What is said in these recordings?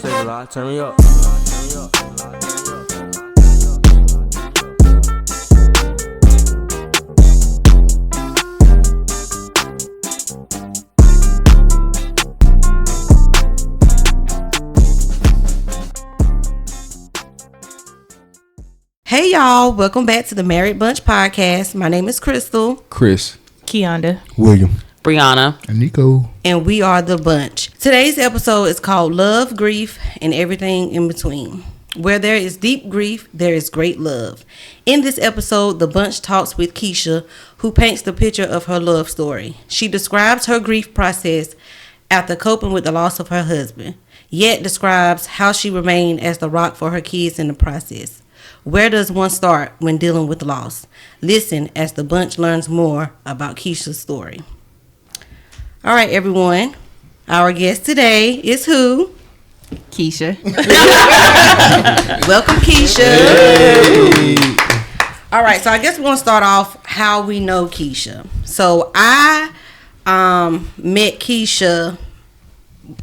Say a lot, turn me up. Hey y'all, welcome back to the Married Bunch podcast. My name is Crystal. Chris. Keonda. William. Brianna. And Nico. And we are the bunch. Today's episode is called Love, Grief, and Everything in Between. Where there is deep grief, there is great love. In this episode, the bunch talks with Kisha, who paints the picture of her love story. She describes her grief process after coping with the loss of her husband, yet describes how she remained as the rock for her kids in the process. Where does one start when dealing with loss? Listen as the bunch learns more about Kisha's story. All right, everyone. Our guest today is who? Kisha. Welcome, Kisha. Hey. All right, so I guess we're going to start off how we know Kisha. So I met Kisha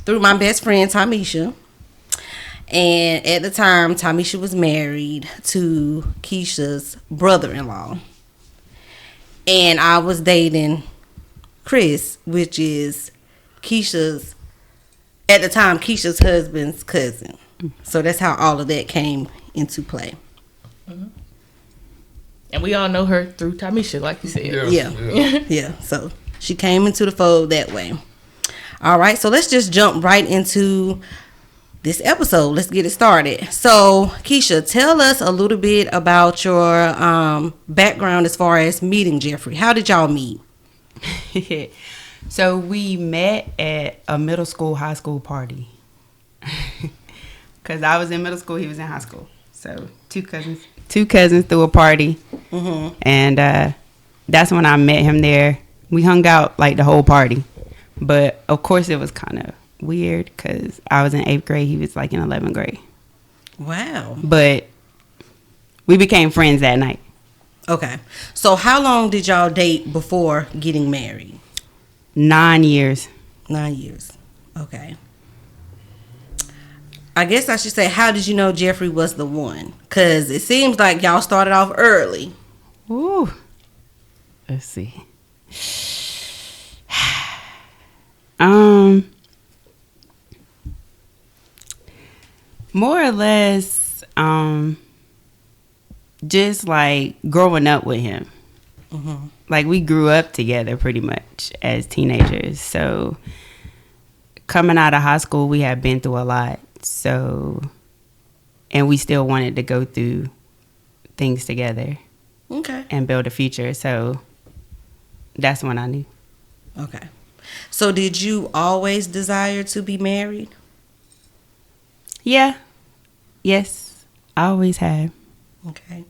through my best friend, Tamisha. And at the time, Tamisha was married to Kisha's brother-in-law. And I was dating Chris, which is Kisha's, at the time, Kisha's husband's cousin. So that's how all of that came into play. Mm-hmm. And we all know her through Tamisha, like you said. Yeah. So she came into the fold that way. All right, so let's just jump right into this episode. Let's get it started. So, Kisha, tell us a little bit about your background as far as meeting Jeffrey. How did y'all meet? So we met at a middle school, high school party. Because I was in middle school, he was in high school. So two cousins threw a party. Mm-hmm. And that's when I met him there. We hung out like the whole party. But of course it was kind of weird because I was in 8th grade. He was like in 11th grade. Wow. But we became friends that night. Okay. So how long did y'all date before getting married? 9 years. 9 years. Okay. I guess I should say, how did you know Jeffrey was the one? Because it seems like y'all started off early. Ooh. Let's see. More or less, just like growing up with him. Mm-hmm. Like we grew up together pretty much as teenagers. So coming out of high school, we had been through a lot. So, and we still wanted to go through things together. Okay. And build a future. So that's when I knew. Okay. So did you always desire to be married? Yeah. Yes. I always have. Okay.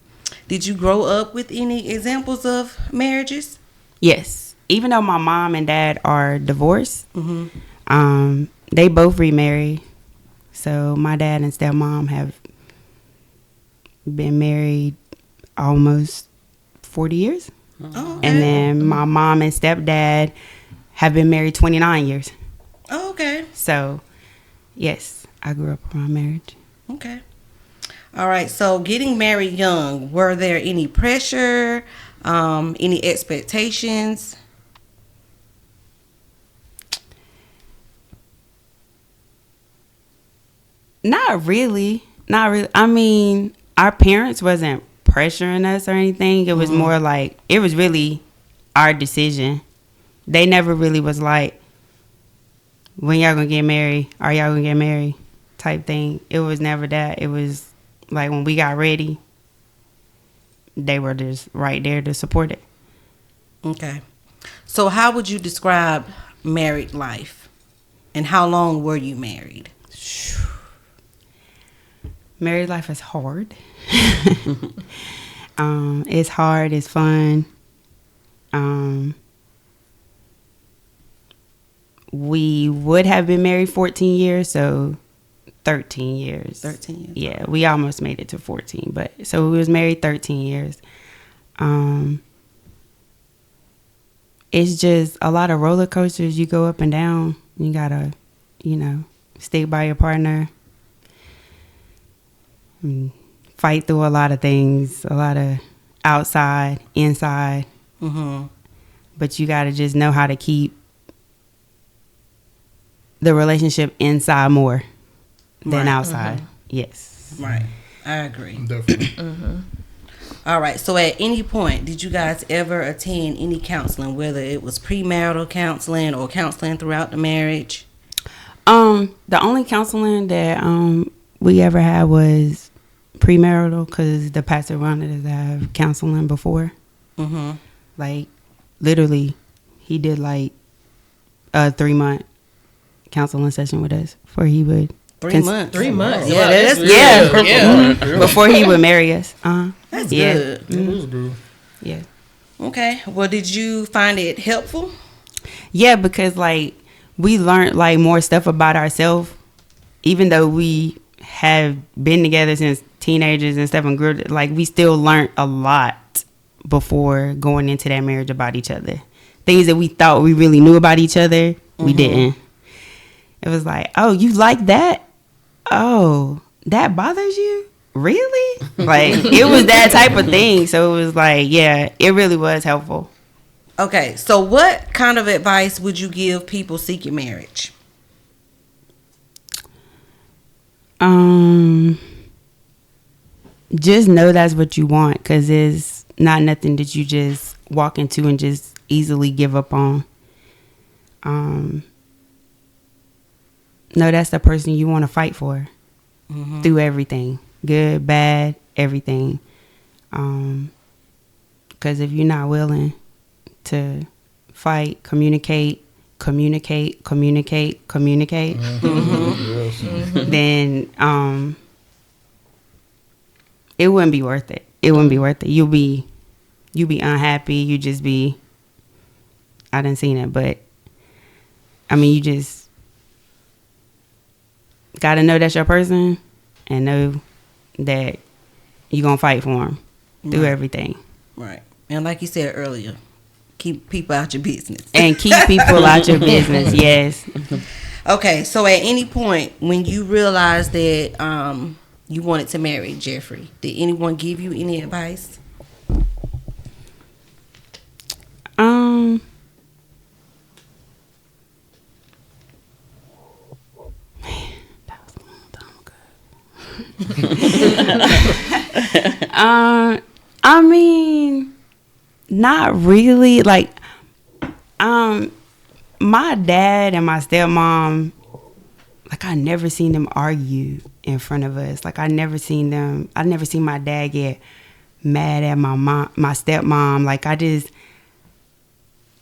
Did you grow up with any examples of marriages? Yes. Even though my mom and dad are divorced, mm-hmm. They both remarried. So my dad and stepmom have been married almost 40 years. Oh, okay. And then my mom and stepdad have been married 29 years. Oh, okay. So, yes, I grew up around marriage. Okay. All right. So, getting married young, were there any pressure, any expectations? Not really. I mean, our parents wasn't pressuring us or anything. It was more like, it was really our decision. They never really was like, when y'all gonna get married? Are y'all gonna get married? Type thing. It was never that. It was like when we got ready, they were just right there to support it. Okay. So how would you describe married life? And how long were you married? Married life is hard. It's hard. It's fun. We would have been married 14 years, so 13 years. 13 years. Yeah, we almost made it to 14, but so we was married 13 years. It's just a lot of roller coasters. You go up and down. You gotta, stick by your partner. fight through a lot of things, a lot of outside, inside. Mm-hmm. But you got to just know how to keep the relationship inside more than outside. Mm-hmm. Yes. Right. I agree. Definitely. Mm-hmm. All right. So at any point, did you guys ever attend any counseling, whether it was premarital counseling or counseling throughout the marriage? The only counseling that we ever had was premarital, because the pastor wanted us to have counseling before. Mm-hmm. Like, literally, he did like a 3-month counseling session with us before he would 3 months. 3 months. Yeah, that's yeah. Before he would marry us. That's yeah. good. That is good. Yeah. Okay. Well, did you find it helpful? Yeah, because like we learned like more stuff about ourselves, even though we have been together since teenagers and stuff and grew. Like we still learned a lot before going into that marriage about each other. Things that we thought we really knew about each other, we didn't. It was like, oh, you like that? Oh, that bothers you? Really? Like, it was that type of thing. So it was like, yeah, it really was helpful. Okay, so what kind of advice would you give people seeking marriage? Just know that's what you want, because it's not nothing that you just walk into and just easily give up on. No, that's the person you want to fight for through everything, good, bad, everything. Because if you're not willing to fight, communicate, then it wouldn't be worth it. It wouldn't be worth it. You'll be unhappy. You just be. I didn't seen it, but I mean, you just gotta know that's your person and know that you're gonna fight for them through everything. Right. And like you said earlier, keep people out your business. And keep people out your business, yes. Okay, so at any point when you realized that you wanted to marry Jeffrey, did anyone give you any advice? I mean, not really. Like, my dad and my stepmom, like, I never seen them argue in front of us. Like, I never seen my dad get mad at my stepmom. Like,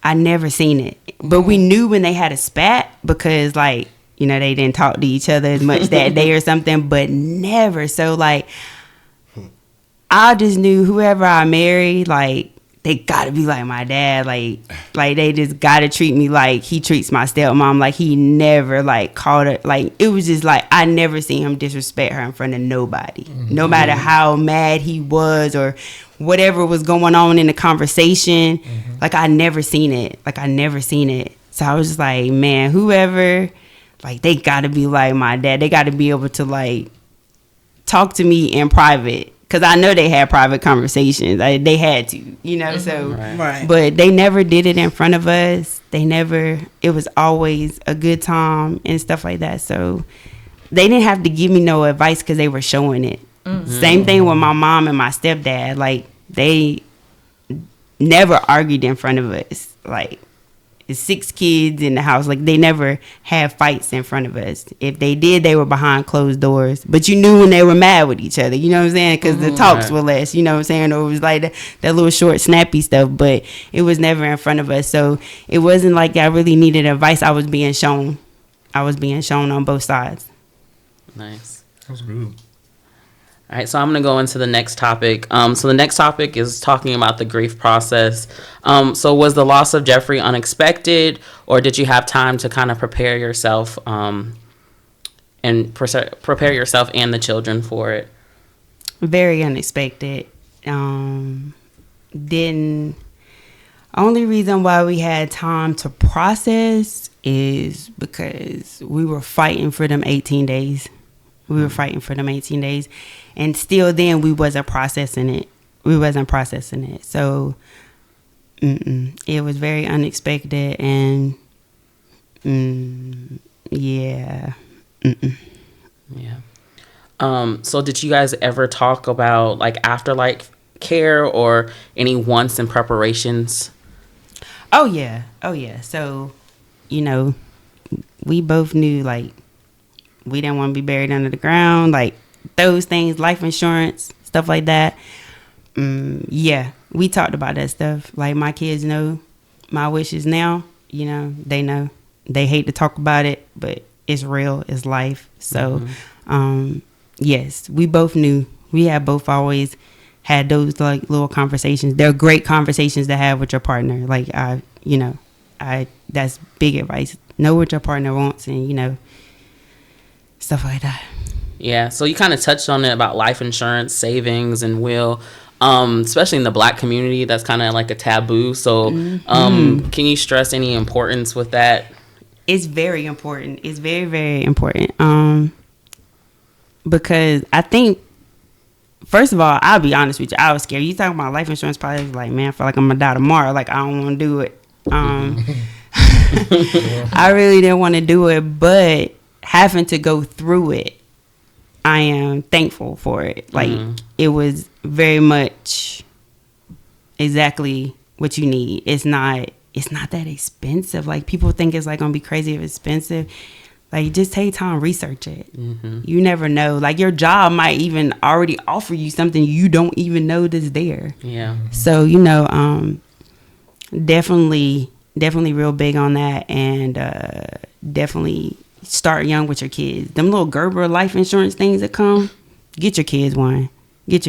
I never seen it. But we knew when they had a spat, because, like, you know, they didn't talk to each other as much that day or something, but never. So, like, I just knew whoever I married, like, they gotta be like my dad. Like they just gotta treat me like he treats my stepmom. Like, he never, like, called her. Like, it was just like, I never seen him disrespect her in front of nobody. No matter how mad he was or whatever was going on in the conversation. Like, I never seen it. So I was just like, man, whoever, like, they gotta be like my dad. They gotta be able to, like, talk to me in private. Because I know they had private conversations. They had to, you know, so. Right. But they never did it in front of us. It was always a good time and stuff like that. So they didn't have to give me no advice because they were showing it. Same thing with my mom and my stepdad. Like, they never argued in front of us. Like, it's 6 kids in the house. Like, they never had fights in front of us. If they did, they were behind closed doors. But you knew when they were mad with each other. You know what I'm saying? Because the talks were less. You know what I'm saying? Or it was like that little short, snappy stuff. But it was never in front of us. So it wasn't like I really needed advice. I was being shown. On both sides. Nice. That's good. All right, so I'm going to go into the next topic. So the next topic is talking about the grief process. So was the loss of Jeffrey unexpected, or did you have time to kind of prepare yourself and prepare yourself and the children for it? Very unexpected. Only reason why we had time to process is because we were fighting for them 18 days. We were fighting for them 18 days. And still then, we wasn't processing it. So, it was very unexpected. And, yeah. Yeah. So did you guys ever talk about like afterlife care or any wants and preparations? Oh yeah. So, we both knew like we didn't want to be buried under the ground, like those things, life insurance, stuff like that. Yeah, we talked about that stuff. Like my kids know my wishes now. They know. They hate to talk about it, but it's real. It's life. So, yes, we both knew. We had both always had those like little conversations. They're great conversations to have with your partner. Like that's big advice. Know what your partner wants, and stuff like that. Yeah. So you kind of touched on it about life insurance, savings, and will. Especially in the Black community, that's kind of like a taboo. So, can you stress any importance with that? It's very important. It's very, very important. Because I think, first of all, I'll be honest with you, I was scared. You talking about life insurance policy, like, man, I feel like I'm gonna die tomorrow. Like, I don't want to do it. I really didn't want to do it, but having to go through it, I am thankful for it. Like, it was very much exactly what you need. It's not that expensive. Like, people think it's like gonna be crazy if it's expensive. Like, just take time, research it. You never know. Like, your job might even already offer you something you don't even know that's there. Yeah. So, definitely real big on that, and definitely start young with your kids. Them little Gerber life insurance things that come, get your kids one. Because,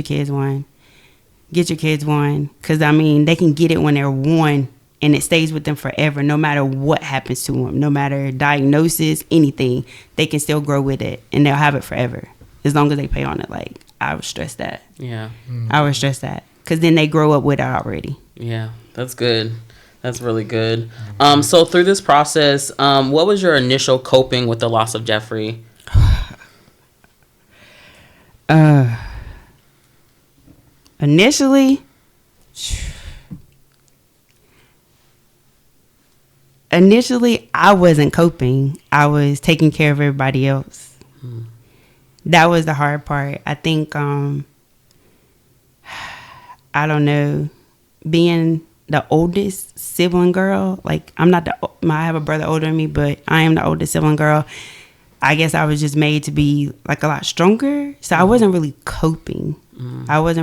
they can get it when they're 1, and it stays with them forever, no matter what happens to them, no matter diagnosis, anything. They can still grow with it, and they'll have it forever, as long as they pay on it. Like, I would stress that. Yeah. I would stress that, because then they grow up with it already. Yeah, that's good. That's really good. So through this process, what was your initial coping with the loss of Jeffrey? Initially, I wasn't coping. I was taking care of everybody else. That was the hard part. I think, I don't know, being the oldest sibling girl, like, I have a brother older than me, but I am the oldest sibling girl. I guess I was just made to be like a lot stronger. So I wasn't really coping. I was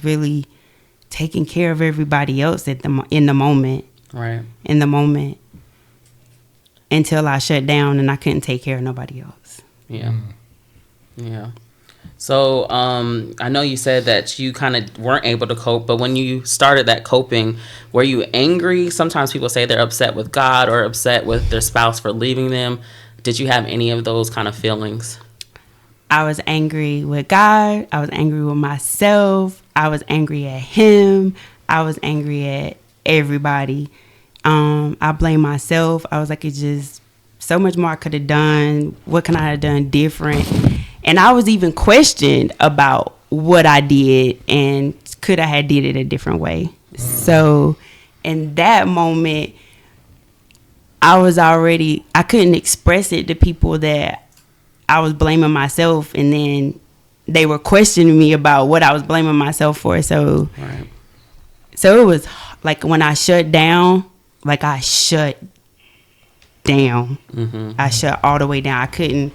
really taking care of everybody else in the moment. Right. In the moment. Until I shut down and I couldn't take care of nobody else. Yeah. Yeah. So I know you said that you kind of weren't able to cope, but when you started that coping, were you angry? Sometimes people say they're upset with God or upset with their spouse for leaving them. Did you have any of those kind of feelings? I was angry with God. I was angry with myself. I was angry at him. I was angry at everybody. I blame myself. I was like, it's just so much more I could have done. What can I have done different? And I was even questioned about what I did and could I have did it a different way. So in that moment, I couldn't express it to people that I was blaming myself, and then they were questioning me about what I was blaming myself for. So, Right. So it was like when I shut down, like I shut down. I shut all the way down. I couldn't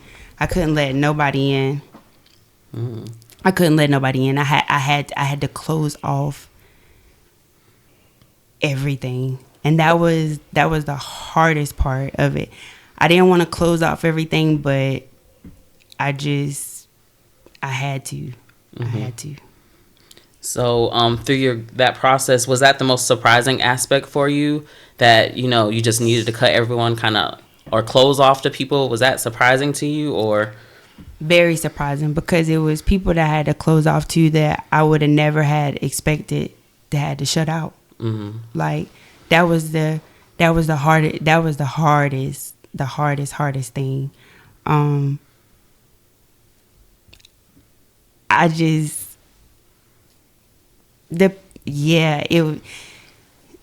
let nobody in. I couldn't let nobody in. I had to close off everything. And that was the hardest part of it. I didn't want to close off everything, but I had to. I had to. So through that process, was that the most surprising aspect for you, that you just needed to cut everyone kind of or close off to people? Was that surprising to you, or? Very surprising, because it was people that I had to close off to that I would have never had expected to had to shut out. Like that was the hardest thing. I just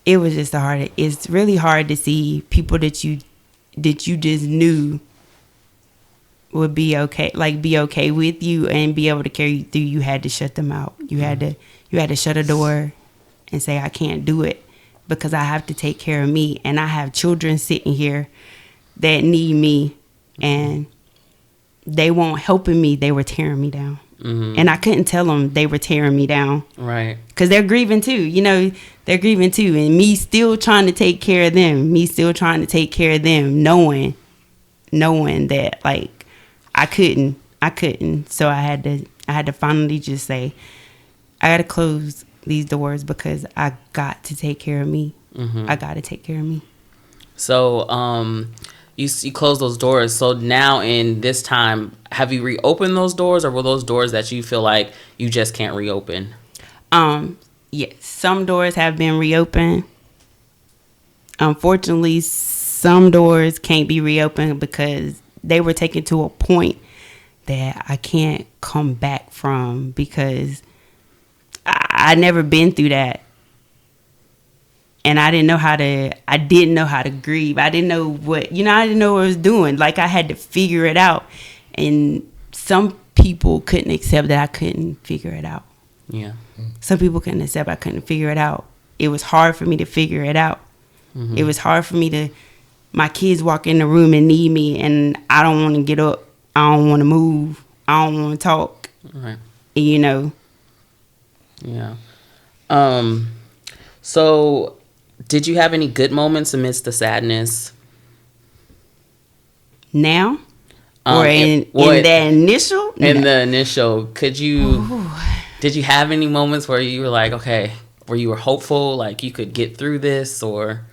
it was just hard. It's really hard to see people that you just knew would be okay, like be okay with you and be able to carry you through. You had to shut them out. You had to shut a door and say, I can't do it because I have to take care of me, and I have children sitting here that need me, and they weren't helping me. They were tearing me down. And I couldn't tell them they were tearing me down. Right. Because they're grieving too. You know, they're grieving too. And me still trying to take care of them. Knowing that, like, I couldn't. So I had to finally just say, I got to close these doors because I got to take care of me. I got to take care of me. So, you close those doors. So now in this time, have you reopened those doors, or were those doors that you feel like you just can't reopen? Yes, some doors have been reopened. Unfortunately, some doors can't be reopened because they were taken to a point that I can't come back from, because I never been through that. And I didn't know how to grieve. I didn't know what I was doing. Like, I had to figure it out. And some people couldn't accept that I couldn't figure it out. Yeah. Some people couldn't accept I couldn't figure it out. It was hard for me to figure it out. It was hard for me my kids walk in the room and need me, and I don't want to get up. I don't want to move. I don't want to talk. Right. You know. Yeah. So did you have any good moments amidst the sadness? Now? Or in the initial? In the initial, did you have any moments where you were like, okay, where you were hopeful, like you could get through this, or?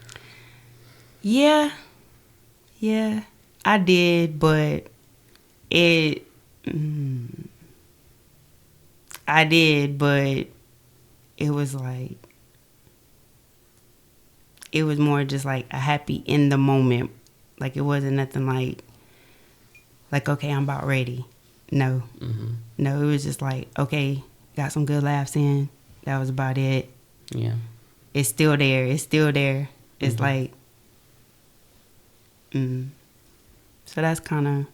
Yeah, I did, but it was like, it was more just like a happy in the moment. Like, it wasn't nothing like, okay, I'm about ready. No. No, it was just like, okay, got some good laughs in. That was about it. Yeah. It's still there. It's like, so that's kind of,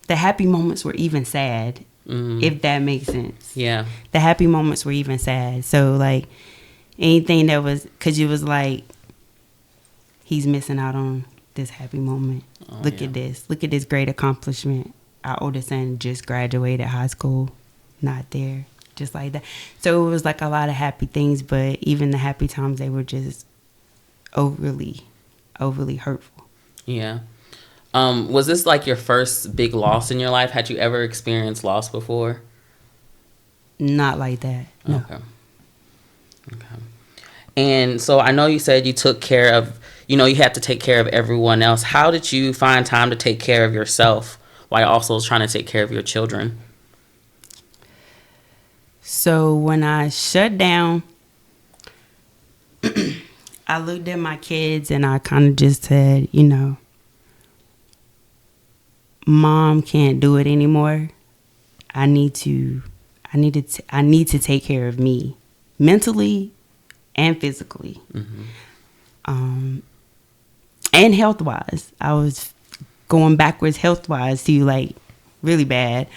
the happy moments were even sad, if that makes sense. Yeah. The happy moments were even sad. So, like, anything that was, because it was like, he's missing out on this happy moment. Look at this great accomplishment. Our oldest son just graduated high school, not there, just like that. So it was like a lot of happy things, but even the happy times, they were just overly hurtful. Yeah. Was this like your first big loss in your life? Had you ever experienced loss before? Not like that. No. Okay. And so I know you said you took care of, you had to take care of everyone else. How did you find time to take care of yourself while also trying to take care of your children? So when I shut down, I looked at my kids and I kind of just said, Mom can't do it anymore. I need to take care of me, mentally and physically. And health wise. I was going backwards health wise too, like really bad.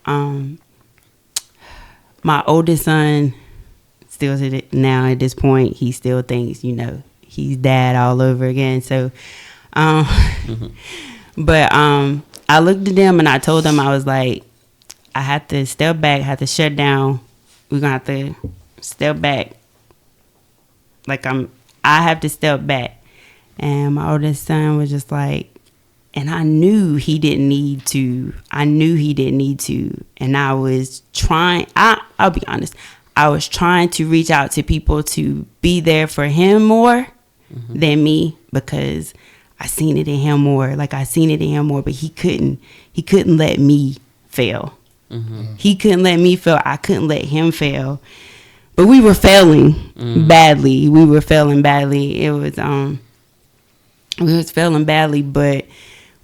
My oldest son, still now at this point, he still thinks, he's dad all over again. So, but I looked at them and I told them, I was like, I have to step back, have to shut down. We're gonna have to step back. Like I have to step back. And my oldest son was just like, and I knew he didn't need to. And I was trying, I'll be honest, I was trying to reach out to people to be there for him more than me, because I seen it in him more. Like, I seen it in him more, but he couldn't let me fail. He couldn't let me fail. I couldn't let him fail. But we were failing badly. It was, we was failing badly, but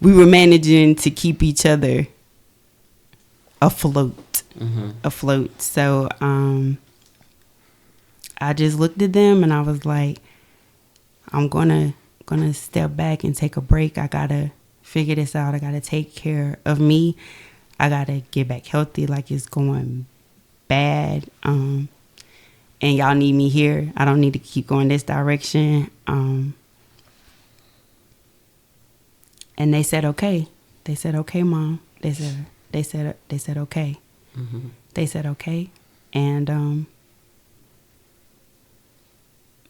we were managing to keep each other afloat. So I just looked at them and I was like, I'm gonna step back and take a break. I gotta figure this out. I gotta take care of me. I gotta get back healthy. Like, it's going bad. And y'all need me here. I don't need to keep going this direction. And they said okay. They said okay, Mom. They said okay. They said okay. And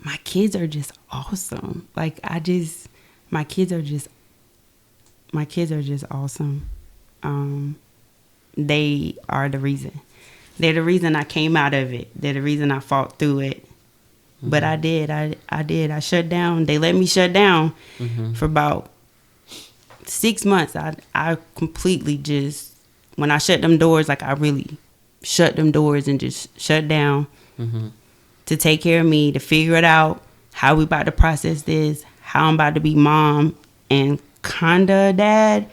my kids are just awesome. Like, my kids are just awesome. They are the reason. They're the reason I came out of it. They're the reason I fought through it. But I did. I shut down. They let me shut down for about 6 months. I completely just, when I shut them doors, like, I really shut them doors and just shut down to take care of me, to figure it out, how we about to process this, how I'm about to be mom and kinda a dad.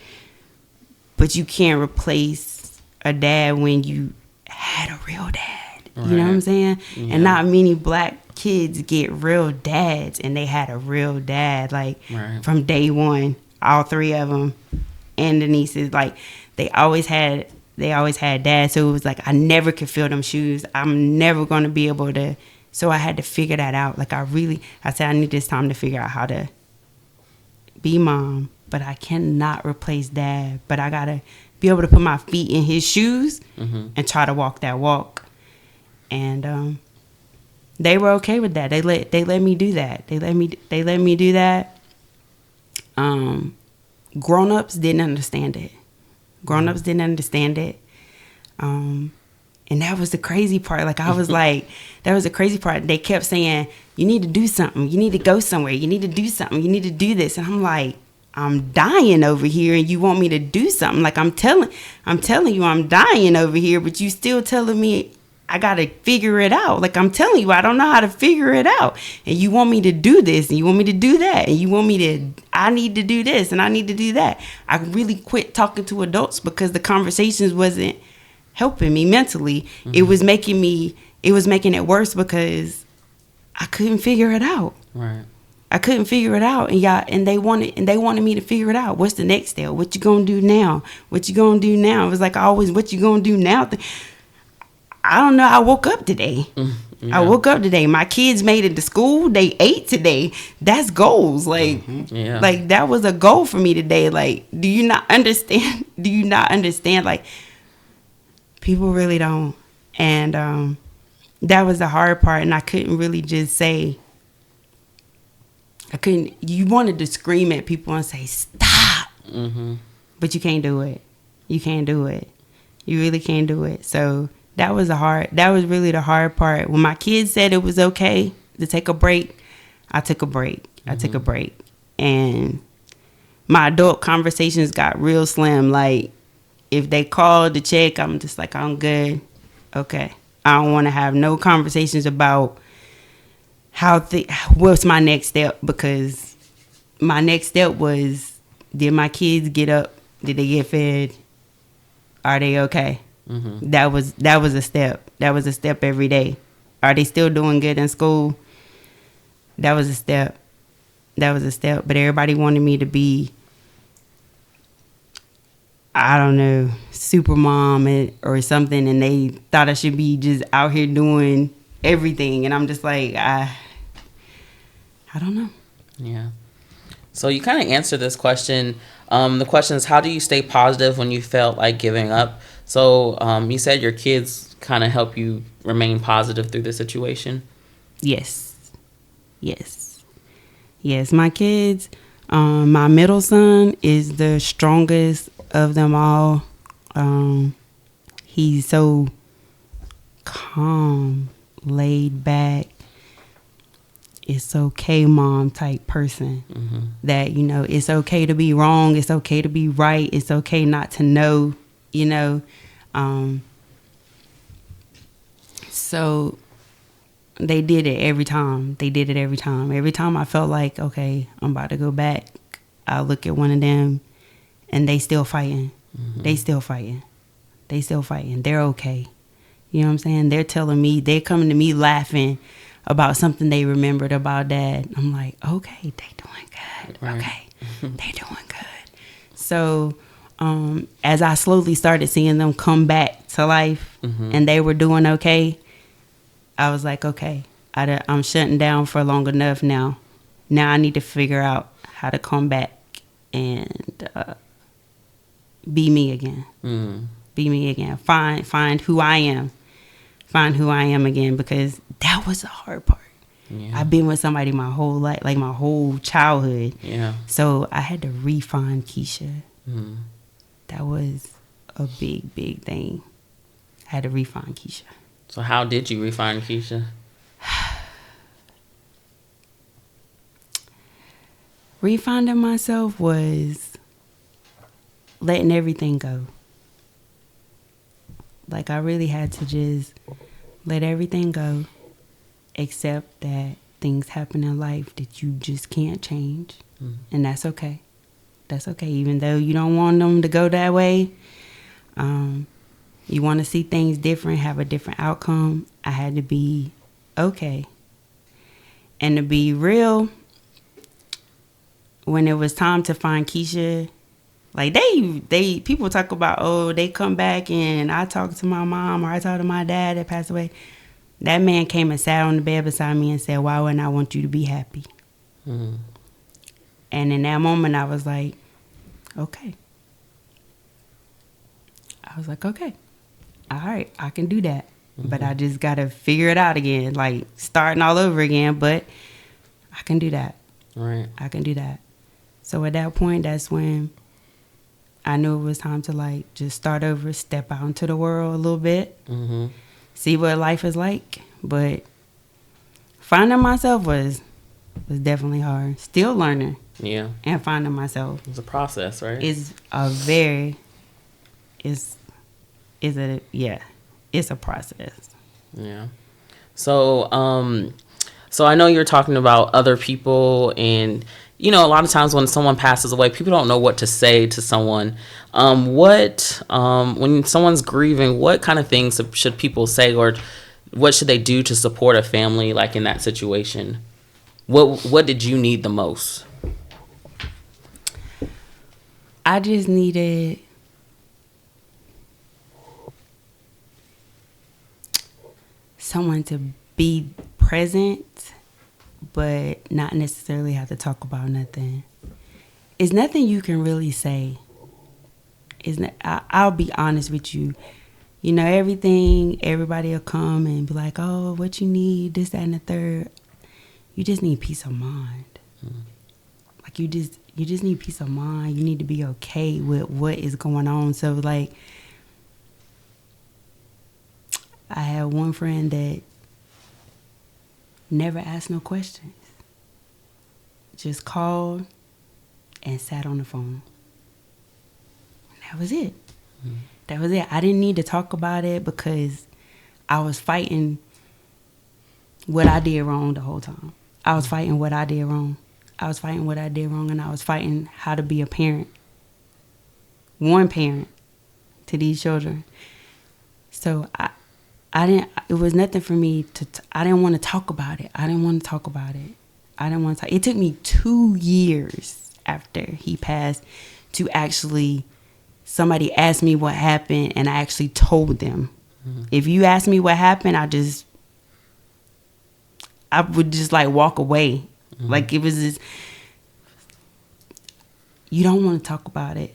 But you can't replace a dad when you had a real dad. Right. You know what I'm saying? Yeah. And not many black kids get real dads, and they had a real dad, like, from day one. All three of them and the nieces, like, they always had dads. So it was like I never could fill them shoes. I'm never going to be able to. So I had to figure that out. Like, I said, I need this time to figure out how to be mom, but I cannot replace dad. But I got to be able to put my feet in his shoes and try to walk that walk. And they were okay with that. They let me do that. They let me do that. Grown-ups didn't understand it. And that was the crazy part. Like, I was like, that was the crazy part. They kept saying, you need to do something. You need to go somewhere. You need to do something. You need to do this. And I'm like, I'm dying over here, and you want me to do something? Like, I'm telling you I'm dying over here, but you still telling me I got to figure it out. Like, I'm telling you, I don't know how to figure it out. And you want me to do this, and you want me to do that, and you want me to, I need to do this, and I need to do that. I really quit talking to adults because the conversations wasn't helping me mentally. It was making it worse because I couldn't figure it out. Right. I couldn't figure it out. And they wanted me to figure it out. What's the next step? What you gonna do now? What you gonna do now? It was like always, what you gonna do now? I don't know. I woke up today. My kids made it to school. They ate today. That's goals. Like, like, that was a goal for me today. Like, do you not understand? Like, people really don't. And that was the hard part. And I couldn't really just say, you wanted to scream at people and say, stop. But you can't do it. You can't do it. You really can't do it. So that was really the hard part. When my kids said it was okay to take a break, I took a break. And my adult conversations got real slim. Like, if they called to check, I'm just like, I'm good. Okay. I don't want to have no conversations about what's my next step, because my next step was, did my kids get up? Did they get fed? Are they okay? That was a step. That was a step every day. Are they still doing good in school? That was a step. But everybody wanted me to be, I don't know, super mom or something, and they thought I should be just out here doing everything. And I'm just like, I don't know. Yeah. So you kind of answered this question. The question is, how do you stay positive when you felt like giving up? So you said your kids kind of help you remain positive through the situation? Yes. My kids, my middle son is the strongest of them all. He's so calm, laid back, it's okay mom type person. That, you know, it's okay to be wrong, it's okay to be right, it's okay not to know, you know. So they did it every time. Every time I felt like, okay, I'm about to go back, I look at one of them and they still fighting. They still fighting. They still fighting. They're okay. You know what I'm saying? They're telling me, they're coming to me laughing about something they remembered about dad. I'm like, okay, they doing good. Right. Okay, they doing good. So as I slowly started seeing them come back to life and they were doing okay, I was like, okay, I'm shutting down for long enough now. Now I need to figure out how to come back and be me again. Be me again. Find who I am. Find who I am again, because that was the hard part. Yeah. I've been with somebody my whole life, like my whole childhood. Yeah. So I had to re-find Kisha. That was a big thing. I had to re-find Kisha. So how did you refine Kisha? Refinding myself was letting everything go. Like, I really had to just let everything go, accept that things happen in life that you just can't change. And that's okay. That's okay. Even though you don't want them to go that way, you want to see things different, have a different outcome. I had to be okay. And to be real, when it was time to find Kisha, like they people talk about, oh, they come back and I talk to my mom or I talk to my dad that passed away. That man came and sat on the bed beside me and said, why wouldn't I want you to be happy? And in that moment, I was like, okay. I was like, okay. All right, I can do that. But I just got to figure it out again, like starting all over again. But I can do that. Right. I can do that. So at that point, that's when I knew it was time to like just start over, step out into the world a little bit, see what life is like. But finding myself was definitely hard. Still learning. Yeah. And finding myself. It's a process, right? It's a process. Yeah. So, so I know you're talking about other people, and you know, a lot of times when someone passes away, people don't know what to say to someone. When someone's grieving, what kind of things should people say, or what should they do to support a family like in that situation? What did you need the most? I just needed someone to be present, but not necessarily have to talk about nothing. It's nothing you can really say. I'll be honest with you. You know, everybody will come and be like, oh, what you need, this, that, and the third. You just need peace of mind. Like, you just need peace of mind. You need to be okay with what is going on. So, like, I had one friend that never asked no questions. Just called and sat on the phone. And that was it. That was it. I didn't need to talk about it because I was fighting what I did wrong the whole time. I was fighting what I did wrong. I was fighting what I did wrong, and I was fighting how to be a parent. One parent to these children. So I didn't, it was nothing for me to, I didn't want to talk about it. It took me 2 years after he passed to actually, somebody asked me what happened and I actually told them. If you ask me what happened, I would just like walk away. Like, it was just, you don't want to talk about it.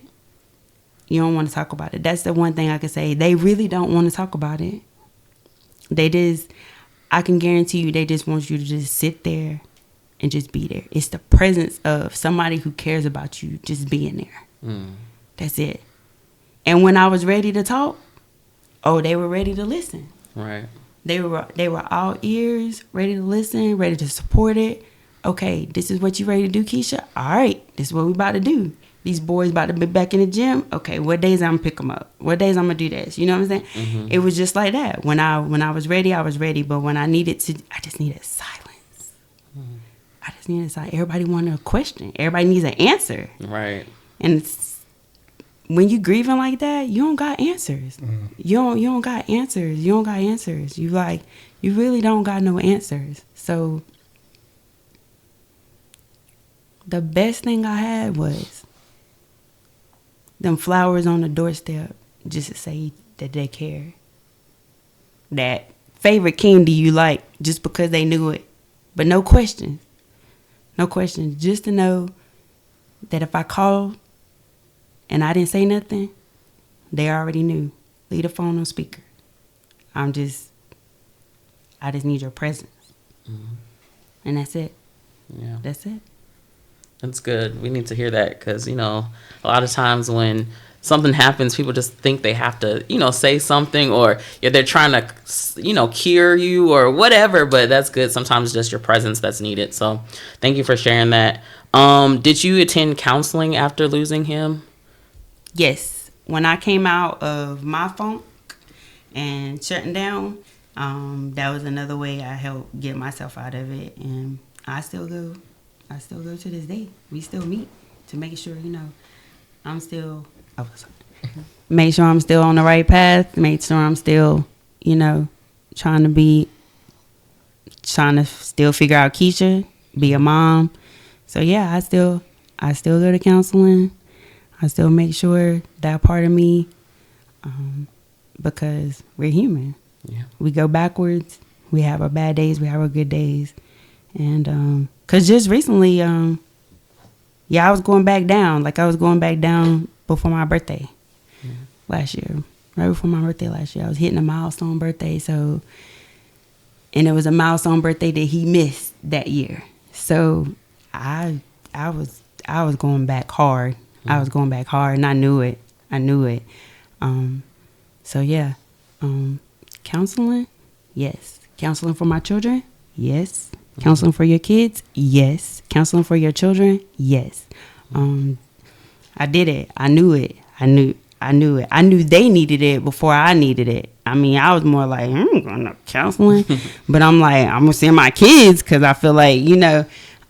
You don't want to talk about it. That's the one thing I could say. They really don't want to talk about it. I can guarantee you, they just want you to just sit there and just be there. It's the presence of somebody who cares about you just being there. That's it. And when I was ready to talk, they were ready to listen. Right. They were all ears, ready to listen, ready to support it. Okay, this is what you ready to do, Kisha? All right, this is what we about to do. These boys about to be back in the gym. Okay, what days I'm gonna pick them up? What days I'm gonna do this? You know what I'm saying? It was just like that. When I was ready, I was ready. But when I just needed silence. I just needed silence. Everybody wanted a question. Everybody needs an answer. Right. And when you grieving like that, you don't got answers. You don't got answers. You don't got answers. You really don't got no answers. So the best thing I had was them flowers on the doorstep, just to say that they care. That favorite candy you like, just because they knew it. But no questions. No questions. Just to know that if I called and I didn't say nothing, they already knew. Leave the phone on speaker. I just need your presence. And that's it. Yeah. That's it. That's good. We need to hear that because, a lot of times when something happens, people just think they have to, say something, or they're trying to, cure you or whatever. But that's good. Sometimes it's just your presence that's needed. So thank you for sharing that. Did you attend counseling after losing him? Yes. When I came out of my funk and shutting down, that was another way I helped get myself out of it. And I still go to this day. We still meet to make sure, I'm still, make sure I'm still on the right path. Make sure I'm still, trying to still figure out Kisha, be a mom. So yeah, I still go to counseling. I still make sure that part of me, because we're human. Yeah. We go backwards. We have our bad days. We have our good days. And because just recently, I was going back down. Like I was going back down before my birthday last year. Right before my birthday last year. I was hitting a milestone birthday. So, and it was a milestone birthday that he missed that year. So I was going back hard. I was going back hard, and I knew it. So yeah, counseling, yes. Counseling for my children, yes. Counseling for your kids, yes. Counseling for your children, yes. I did it. I knew it. I knew it. I knew they needed it before I needed it. I mean, I was more like, I'm going to counseling, but I'm like, I'm gonna send my kids because I feel like,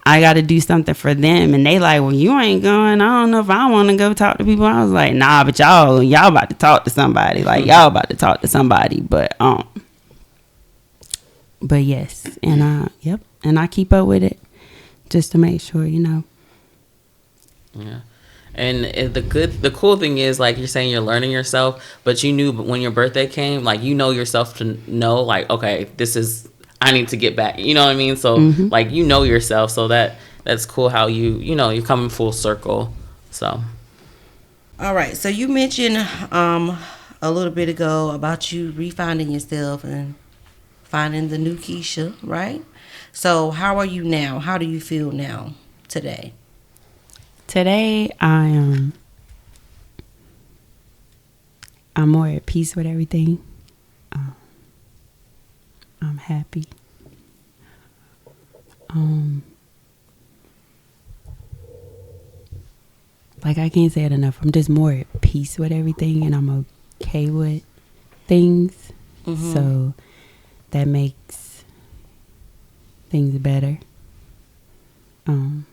I got to do something for them. And they like, well, you ain't going. I don't know if I want to go talk to people. I was like, nah, but y'all about to talk to somebody. Like, y'all about to talk to somebody. But yes. And yep. And I keep up with it just to make sure, Yeah. And the cool thing is, like you're saying, you're learning yourself, but you knew when your birthday came, like, yourself to know, like, okay, I need to get back. You know what I mean? So, like, yourself. So that's cool how you're coming full circle. So. All right. So you mentioned a little bit ago about you refinding yourself and finding the new Kisha, right? So how are you now? How do you feel now, today? Today, I'm more at peace with everything. I'm happy. Like, I can't say it enough. I'm just more at peace with everything, and I'm okay with things. So that makes things better. I'm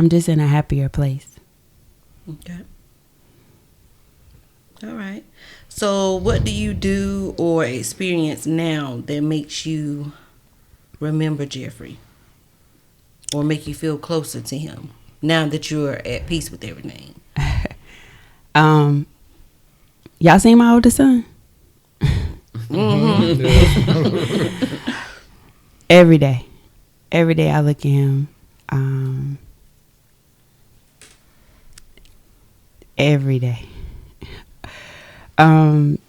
just in a happier place. Okay. All right. So what do you do or experience now that makes you remember Jeffrey or make you feel closer to him now that you're at peace with everything? Y'all seen my oldest son? Every day I look at him. Every day.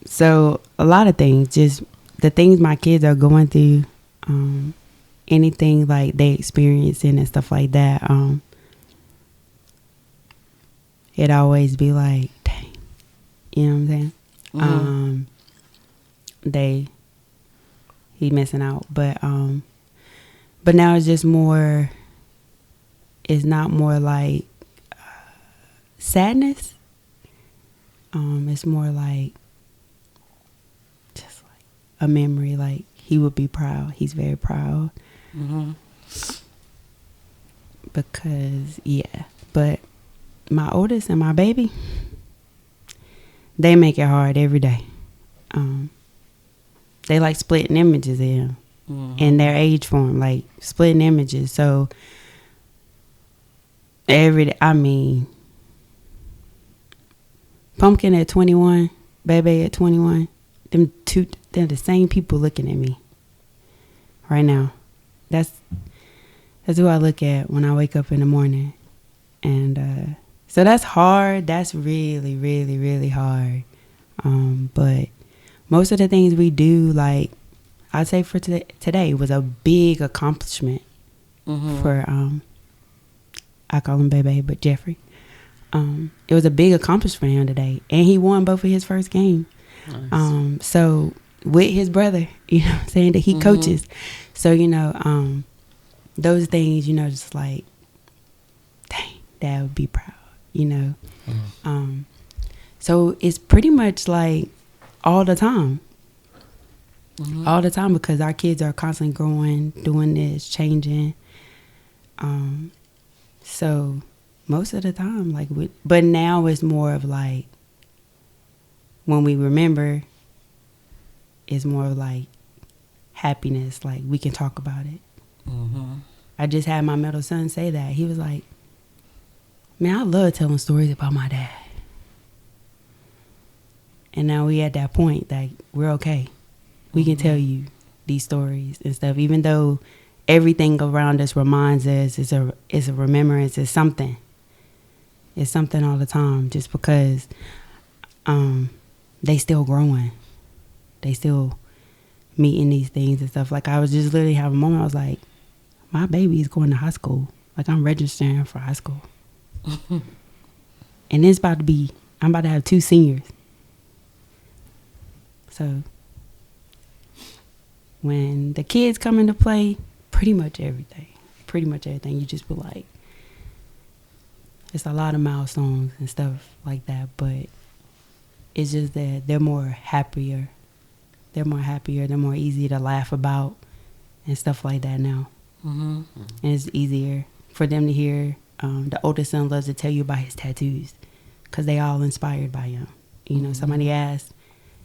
So a lot of things, just the things my kids are going through, anything like they experiencing and stuff like that, it always be like, dang, you know what I'm saying? He missing out, but now it's just more, it's not more like sadness. It's more like just like a memory. Like, he would be proud. He's very proud. Because but my oldest and my baby, they make it hard every day. They like splitting images in in their age form, like splitting images. So every day, I mean, Pumpkin at 21, Baby at 21, they're the same people looking at me right now. That's who I look at when I wake up in the morning. And so that's hard. That's really, really, really hard. But most of the things we do, like I'd say for today was a big accomplishment for, I call him Bebe, but Jeffrey. It was a big accomplishment for him today. And he won both of his first games. Nice. So with his brother, you know what I'm saying, that he coaches. So, you know, those things, you know, just like, dang, Dad would be proud, you know. So it's pretty much like all the time. All the time, because our kids are constantly growing, doing this, changing. So most of the time, like, but now it's more of like, when we remember, it's more of like happiness, like we can talk about it. I just had my middle son say that. He was like, man, I love telling stories about my dad. And now we at that point that we're okay. We can tell you these stories and stuff, even though everything around us reminds us, it's a remembrance, it's something. It's something all the time, just because they still growing. They still meeting these things and stuff. Like, I was just literally having a moment, I was like, my baby is going to high school. Like, I'm registering for high school. And it's about to be, I'm about to have 2 seniors. So when the kids come into play, pretty much everything, you just be like, it's a lot of milestones and stuff like that, but it's just that they're more happier. They're more easy to laugh about and stuff like that now. And it's easier for them to hear. The oldest son loves to tell you about his tattoos because they all inspired by him. You know, somebody asked,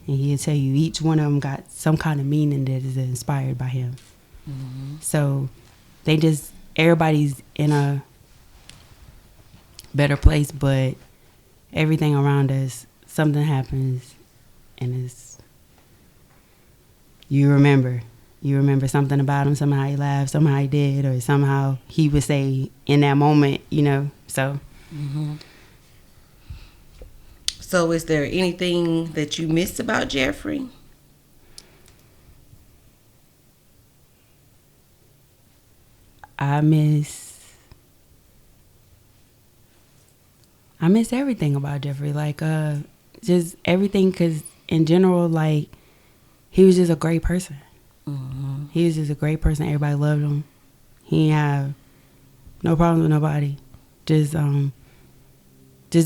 and he'll tell you each one of them got some kind of meaning that is inspired by him. So they just, everybody's in a better place, but everything around us, something happens, and it's, you remember something about him, somehow he laughed, somehow he did, or somehow he would say in that moment, you know, so. So is there anything that you missed about Jeffrey? I miss everything about Jeffrey, like just everything, because in general, like, he was just a great person. He was just a great person. Everybody loved him. He didn't have no problems with nobody. Just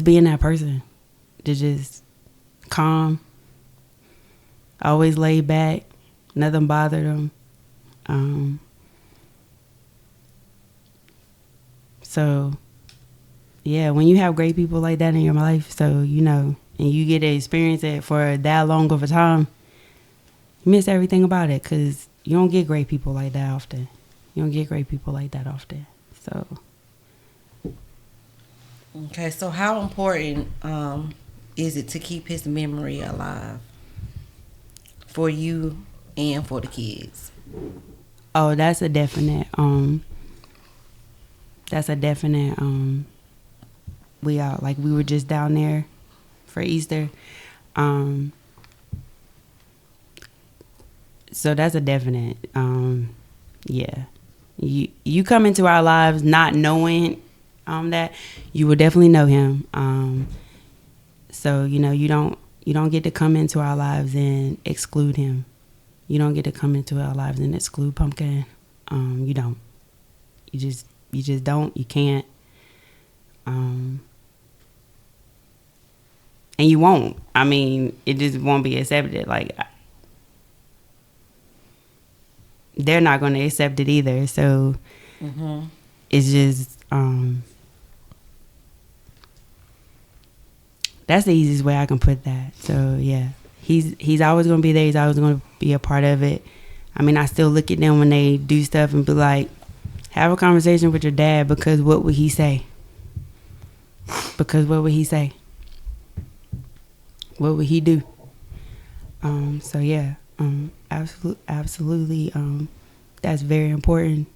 being that person. Just calm, always laid back, nothing bothered him. So yeah, when you have great people like that in your life, so, you know, and you get to experience it for that long of a time, you miss everything about it, because you don't get great people like that often. So. Okay, so how important is it to keep his memory alive for you and for the kids? Oh, that's a definite. We were just down there for Easter. So that's a definite. Yeah. You come into our lives not knowing that, you will definitely know him. So, you know, you don't get to come into our lives and exclude him. You don't get to come into our lives and exclude Pumpkin. You don't. You just don't. You can't. And you won't. I mean, it just won't be accepted. Like, they're not going to accept it either. So it's just That's the easiest way I can put that. So yeah, he's always gonna be there. He's always gonna be a part of it. I mean, I still look at them when they do stuff and be like, have a conversation with your dad, because what would he say? Because what would he say? What would he do? So yeah, absolutely. That's very important.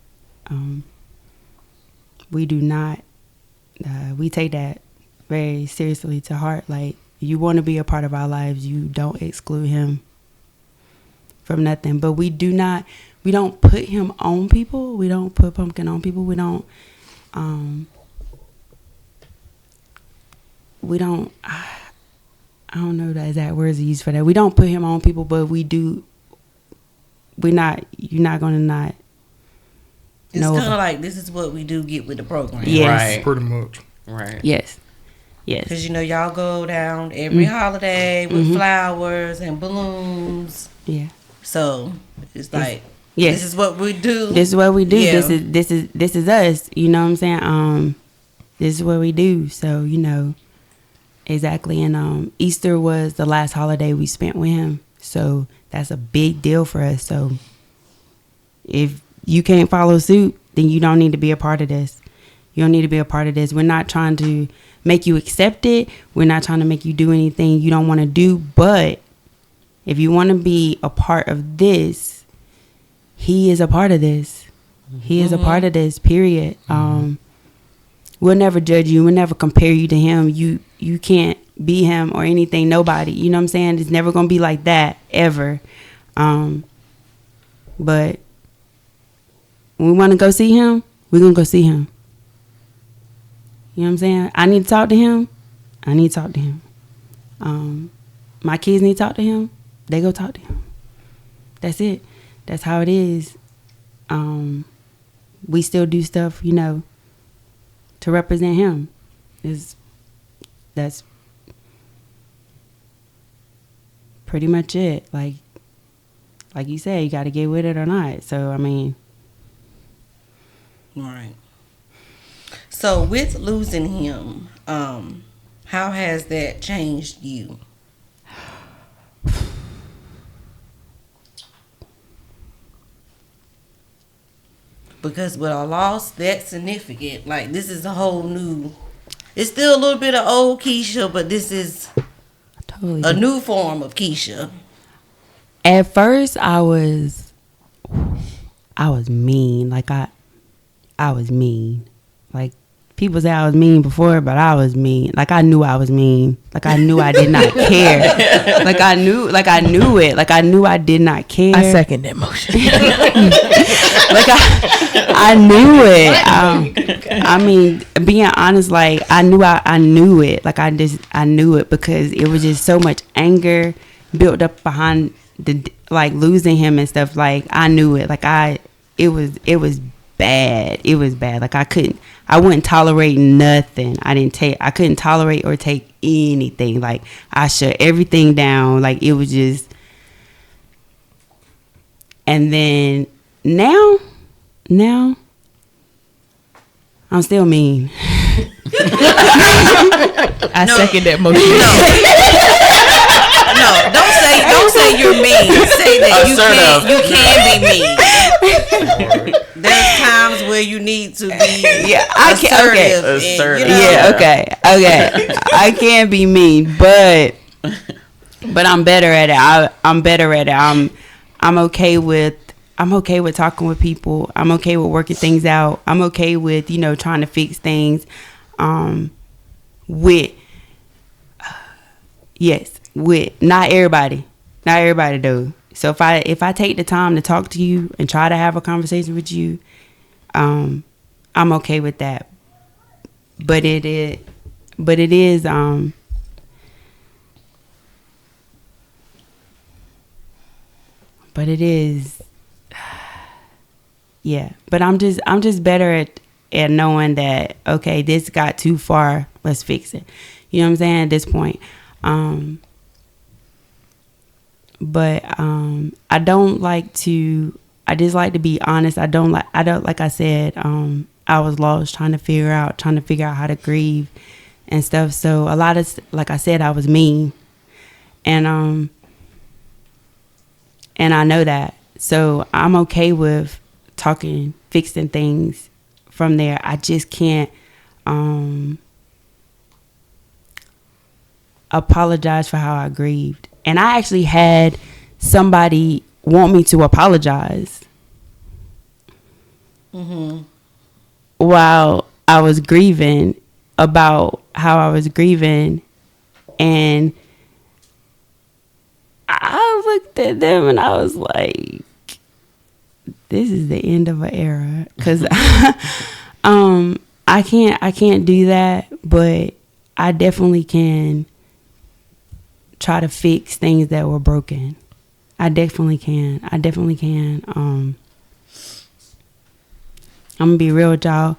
We do not. We take that very seriously to heart. Like, you want to be a part of our lives, you don't exclude him from nothing. But we don't put him on people. We don't put Pumpkin on people. We don't I don't know the exact words to use for that. We don't put him on people, but we do. You're not gonna not. It's kind of like, this is what we do get with the program. Yes. Right. Pretty much. Right. Yes. Yes. Because, y'all go down every holiday with flowers and balloons. Yeah. So, it's like, yes. this is what we do. This is what we do. Yeah. This is us. You know what I'm saying? This is what we do. So, exactly. And Easter was the last holiday we spent with him. So that's a big deal for us. So if you can't follow suit, then you don't need to be a part of this. You don't need to be a part of this. We're not trying to make you accept it. We're not trying to make you do anything you don't want to do. But if you want to be a part of this, he is a part of this. He is a part of this, period. We'll never judge you. We'll never compare you to him. You can't be him or anything, nobody. You know what I'm saying? It's never going to be like that, ever. But when we want to go see him, we're going to go see him. You know what I'm saying? I need to talk to him. I need to talk to him. My kids need to talk to him. They go talk to him. That's it. That's how it is. We still do stuff, to represent him. That's pretty much it. Like you said, you got to get with it or not. So, I mean. All right. So, with losing him, how has that changed you? Because with a loss that significant, like, this is a whole new, it's still a little bit of old Kisha, but this is Totally a new form of Kisha. At first, I was mean. Like, I was mean. Like, people say I was mean before, but I was mean. Like, I knew I was mean. Like, I knew I did not care. Like, I knew it. Like, I knew I did not care. I second that motion. Like, I knew it. I mean, being honest, like, I knew it. Like, I knew it, because it was just so much anger built up behind losing him and stuff. Like, I knew it. Like, it was bad. It was bad. Like, I wouldn't tolerate nothing. I couldn't tolerate or take anything. Like, I shut everything down. Like, it was just. And then now I'm still mean. I second that motion. No, don't say you're mean. Say that you can be mean. There's times where you need to be assertive. Assertive. Yeah, okay. I can be mean, but I'm better at it. I'm better at it. I'm okay with talking with people. I'm okay with working things out. I'm okay with, trying to fix things. With not everybody though. So if I take the time to talk to you and try to have a conversation with you, I'm okay with that. But it is yeah. But I'm just better at knowing that, okay, this got too far, let's fix it. You know what I'm saying? At this point. But I just like to be honest. Like I said, I was lost trying to figure out how to grieve and stuff. So a lot of, like I said, I was mean, and I know that. So I'm okay with talking, fixing things from there. I just can't apologize for how I grieved. And I actually had somebody want me to apologize while I was grieving about how I was grieving. And I looked at them and I was like, this is the end of an era. Because I can't do that, but I definitely can try to fix things that were broken. I definitely can. I'm gonna be real with y'all.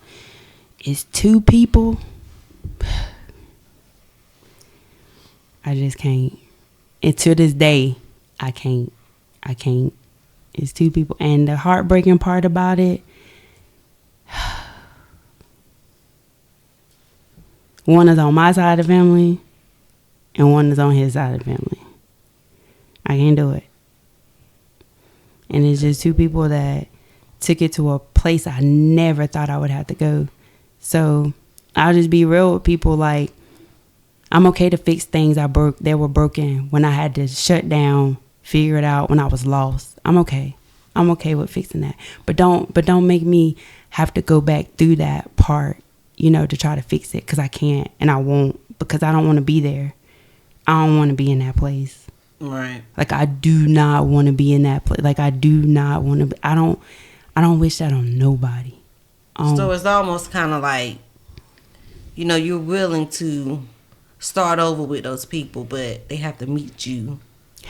It's 2 people. I just can't. And to this day, I can't. It's 2 people. And the heartbreaking part about it, one is on my side of the family and one is on his side of the family. I can't do it. And it's just 2 people that took it to a place I never thought I would have to go. So I'll just be real with people. Like, I'm okay to fix things that were broken when I had to shut down, figure it out when I was lost. I'm okay. I'm okay with fixing that. But don't make me have to go back through that part, to try to fix it, because I can't and I won't, because I don't want to be there. I don't want to be in that place. Right. Like, I do not want to be in that place. Like, I do not want to be. I don't wish that on nobody. So it's almost kind of like, you're willing to start over with those people, but they have to meet you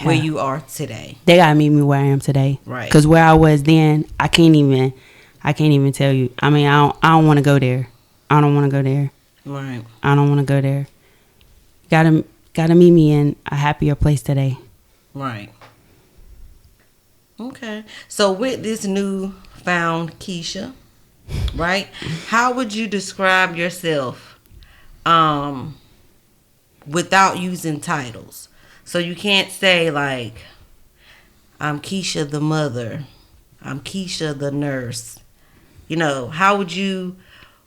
where you are today. They gotta meet me where I am today. Right. Because where I was then, I can't even tell you. I mean, I don't want to go there. I don't want to go there. Right. I don't want to go there. Gotta meet me in a happier place today. Right. Okay. So with this newfound Kisha, right? How would you describe yourself without using titles? So you can't say like, I'm Kisha the mother, I'm Kisha the nurse. How would you,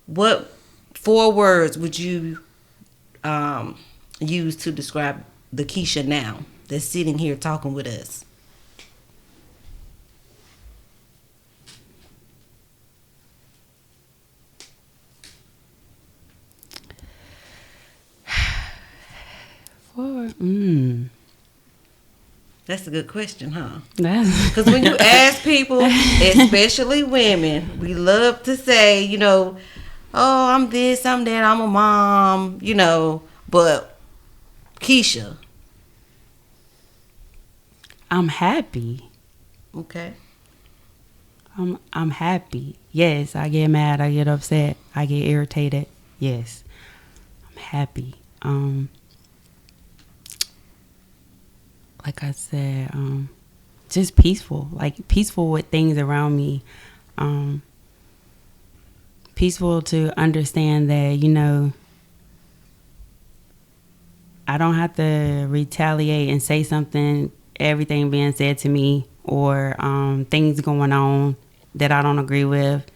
what 4 words would you use to describe the Kisha now that's sitting here talking with us? That's a good question, huh? Because when you ask people, especially women, we love to say, oh, I'm this, I'm that, I'm a mom, but Kisha. I'm happy. Okay. I'm happy. Yes, I get mad, I get upset, I get irritated. Yes. I'm happy. Like I said, just peaceful. Like, peaceful with things around me. Peaceful to understand that, I don't have to retaliate and say something, everything being said to me, or things going on that I don't agree with.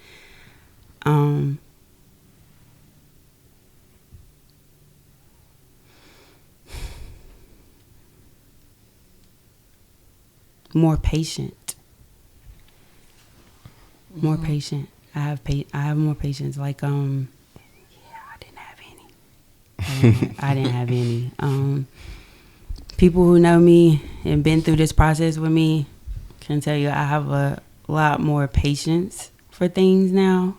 More patient. More patient. I have more patience. Like, I didn't have any. I didn't have any. People who know me and been through this process with me can tell you I have a lot more patience for things now.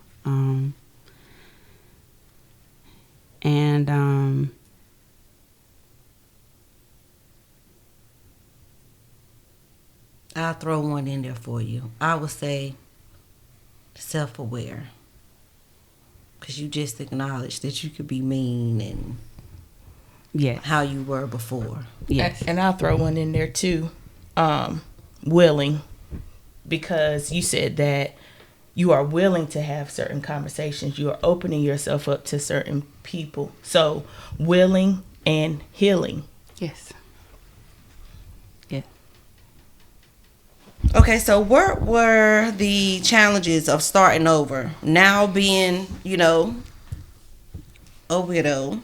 And I'll throw one in there for you. I would say self-aware. Because you just acknowledged that you could be mean and yes, how you were before. yes, And I'll throw one in there too. Willing, because you said that you are willing to have certain conversations. You are opening yourself up to certain people. So willing and healing. Yes. Yeah. Okay, so what were the challenges of starting over? Now being, a widow,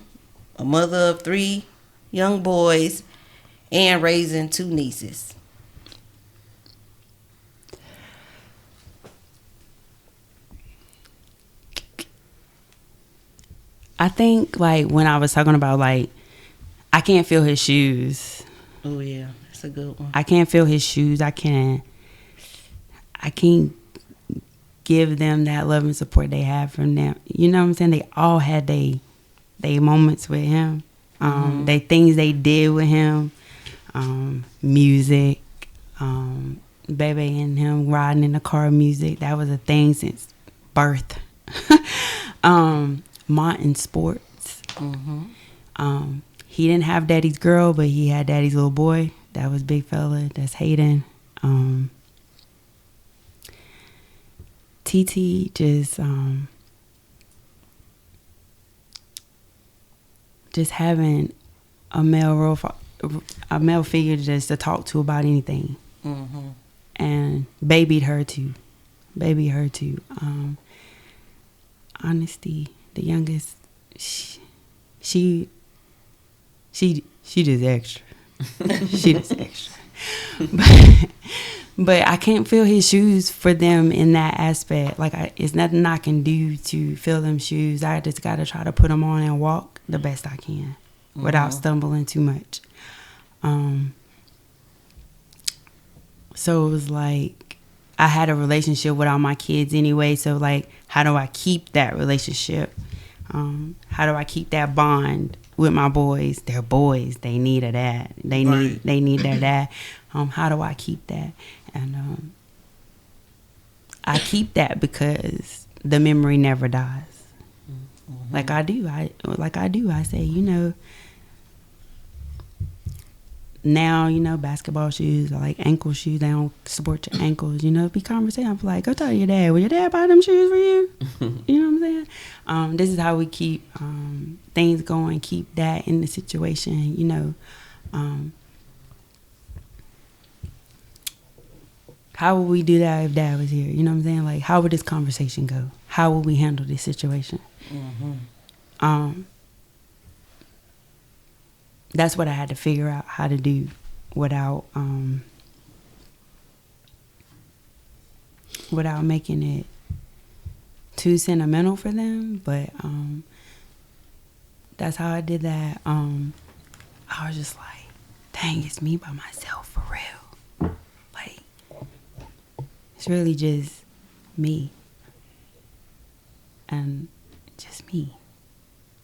a mother of 3 young boys, and raising 2 nieces. I think, like, when I was talking about, like, I can't feel his shoes. Oh yeah, that's a good one. I can't feel his shoes. I can't give them that love and support they have from them. You know what I'm saying? They all had they moments with him. They things they did with him. Music. Baby and him riding in the car, music. That was a thing since birth. Mountain sports. He didn't have daddy's girl, but he had daddy's little boy. That was big fella. That's Hayden. TT just having a male figure just to talk to about anything, and babied her too. Honesty, the youngest, she just extra. She just extra. But I can't fill his shoes for them in that aspect. Like, it's nothing I can do to fill them shoes. I just got to try to put them on and walk the best I can without stumbling too much. So it was like, I had a relationship with all my kids anyway. So, like, how do I keep that relationship? How do I keep that bond with my boys? They're boys. They need a dad. They need their dad. How do I keep that? And I keep that because the memory never dies. Like I do. I say, now, basketball shoes are like ankle shoes. They don't support your ankles. Be conversation. I'm like, go talk to your dad. Will your dad buy them shoes for you? You know what I'm saying? This is how we keep things going. Keep that in the situation. How would we do that if dad was here? You know what I'm saying? Like, how would this conversation go? How would we handle this situation? That's what I had to figure out how to do without making it too sentimental for them. But that's how I did that. I was just like, dang, it's me by myself for real. Like, it's really just me. And just me.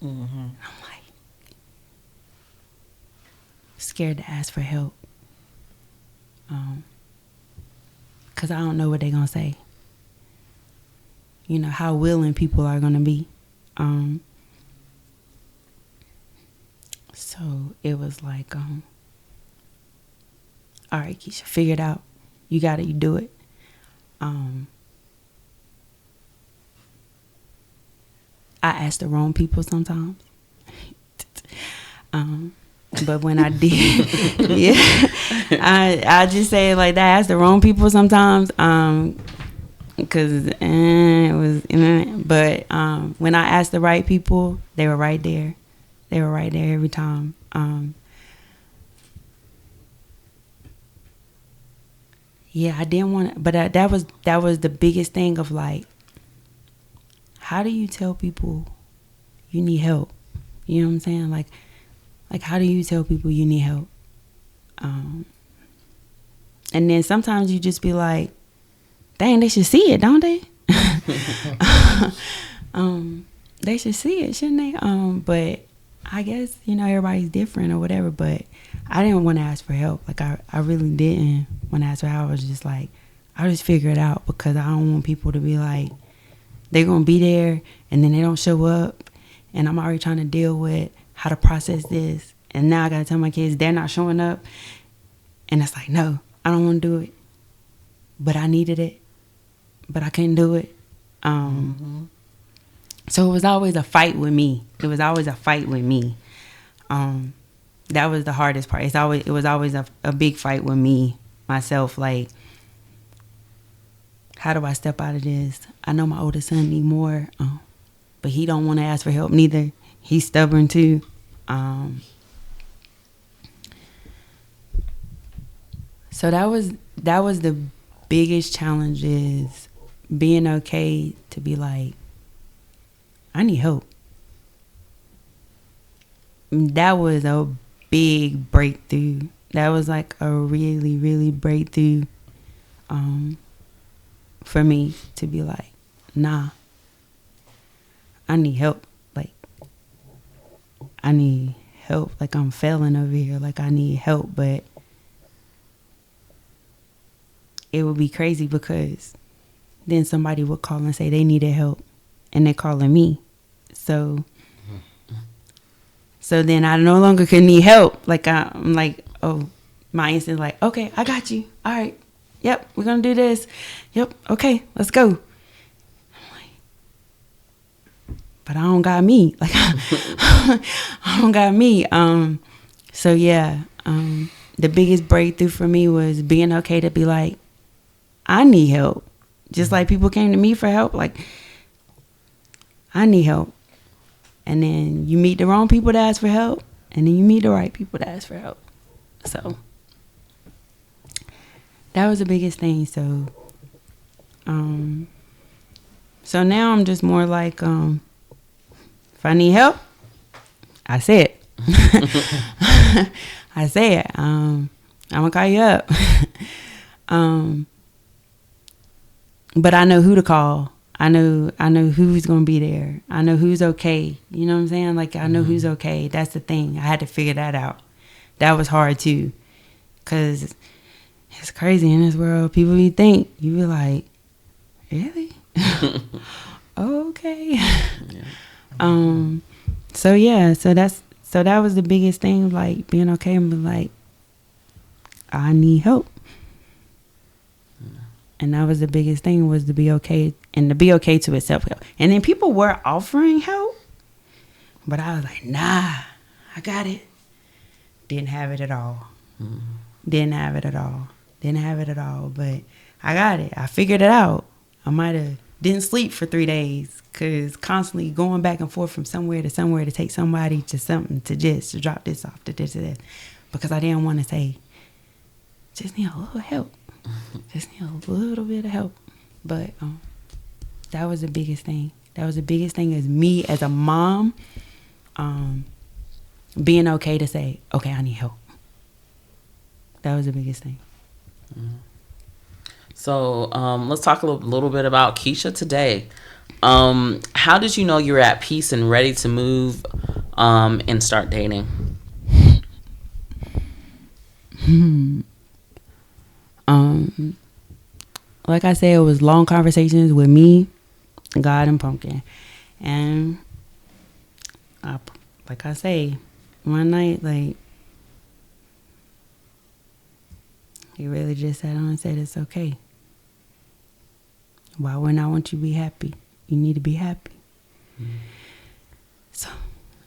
I'm like, scared to ask for help. Because I don't know what they're going to say. How willing people are going to be. So it was like, all right, Kisha, figure it out. You got it, you do it. I ask the wrong people sometimes. But when I did, yeah, I just say it like that. I ask the wrong people sometimes, because it was. But when I asked the right people, they were right there. They were right there every time. Yeah, I didn't want to, but that was the biggest thing of like, how do you tell people you need help? You know what I'm saying? Like how do you tell people you need help? And then sometimes you just be like, dang, they should see it, don't they? They should see it, shouldn't they? But I guess, everybody's different or whatever, but I didn't want to ask for help. Like, I really didn't want to ask for help. I was just like, I'll just figure it out, because I don't want people to be like, they're going to be there and then they don't show up, and I'm already trying to deal with how to process this, and now I got to tell my kids they're not showing up, and it's like, no, I don't want to do it, but I needed it, but I couldn't do it, So it was always a fight with me. It was always a fight with me. That was the hardest part. It was always a big fight with me, myself. Like, how do I step out of this? I know my oldest son need more, but he don't want to ask for help neither. He's stubborn too. So that was the biggest challenge, is being okay to be like, I need help. That was a big breakthrough. That was like a really, really breakthrough for me to be like, nah, I need help. Like, I need help. Like, I'm failing over here. Like, I need help. But it would be crazy because then somebody would call and say they needed help, and they're calling me. So then I no longer could need help. Like, I'm like, oh, my instinct like, okay, I got you. All right. Yep, we're going to do this. Yep, okay, let's go. I'm like, but I don't got me. Like, I don't got me. So, yeah, the biggest breakthrough for me was being okay to be like, I need help. Just like people came to me for help. Like, I need help. And then you meet the wrong people to ask for help, and then you meet the right people to ask for help. So that was the biggest thing. So so now I'm just more like, if I need help, I say it. I say it. I'm gonna call you up. But I know who to call. I know who's going to be there. I know who's okay. You know what I'm saying? Like, I know who's okay. That's the thing. I had to figure that out. That was hard too. Because it's crazy in this world. People you think, you be like, really? Okay. Yeah. So yeah, so that was the biggest thing, like being okay and be like, I need help. And that was the biggest thing, was to be okay, and to be okay to accept help. And then people were offering help, but I was like, nah, I got it. Didn't have it at all. Didn't have it at all. But I got it. I figured it out. I might have didn't sleep for 3 days, because constantly going back and forth from somewhere to take somebody to something, to drop this off to this to this, because I didn't want to say, just need a little help. Just need a little bit of help. But that was the biggest thing. That was the biggest thing, as me as a mom, being okay to say, okay, I need help. That was the biggest thing. So let's talk a little bit about Kisha today. How did you know you were at peace and ready to move and start dating? Like I said, it was long conversations with me, God, and Pumpkin. And like I say, one night, like, he really just sat on and said, it's okay. Why wouldn't I want you to be happy? You need to be happy. So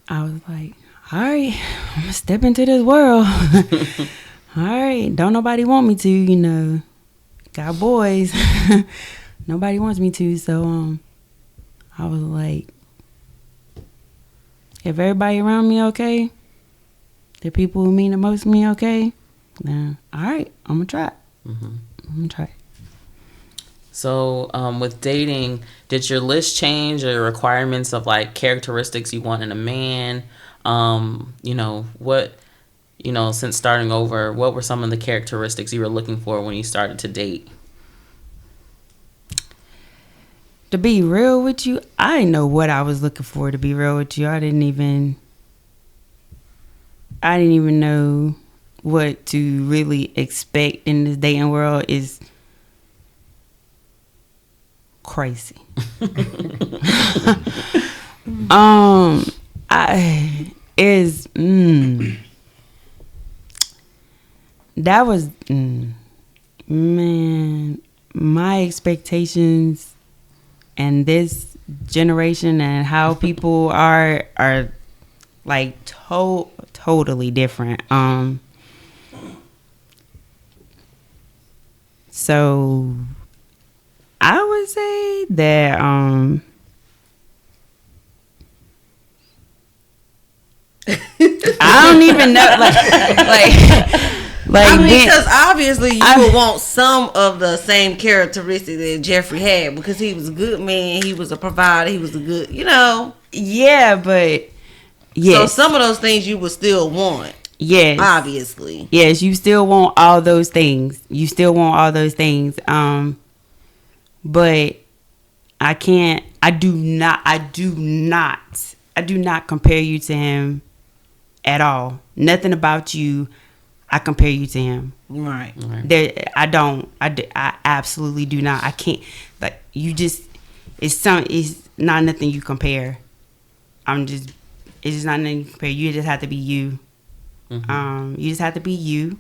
I was like, all right, I'm gonna step into this world. All right, don't nobody want me to, you know. Got boys. Nobody wants me to, so I was like, if everybody around me okay, the people who mean the most to me okay, then all right, I'm gonna try it. I'm gonna try it. So with dating, did your list change, or requirements of like characteristics you want in a man? Since starting over, what were some of the characteristics you were looking for when you started to date? To be real with you, I didn't know what I was looking for, to be real with you. I didn't even know what to really expect in this dating world. Is crazy. That was, man, my expectations and this generation and how people are like totally different. So I would say that I don't even know like I mean, then- because obviously you would want some of the same characteristics that Jeffrey had, because he was a good man, he was a provider, he was a good, yeah, but yes. So some of those things you would still want. Yes. Obviously. Yes, you still want all those things. But I do not compare you to him at all. Nothing about you I compare you to him. Right. I absolutely do not. I can't, like, it's not nothing you compare. It's just not nothing you compare. You just have to be you. Mm-hmm. You just have to be you.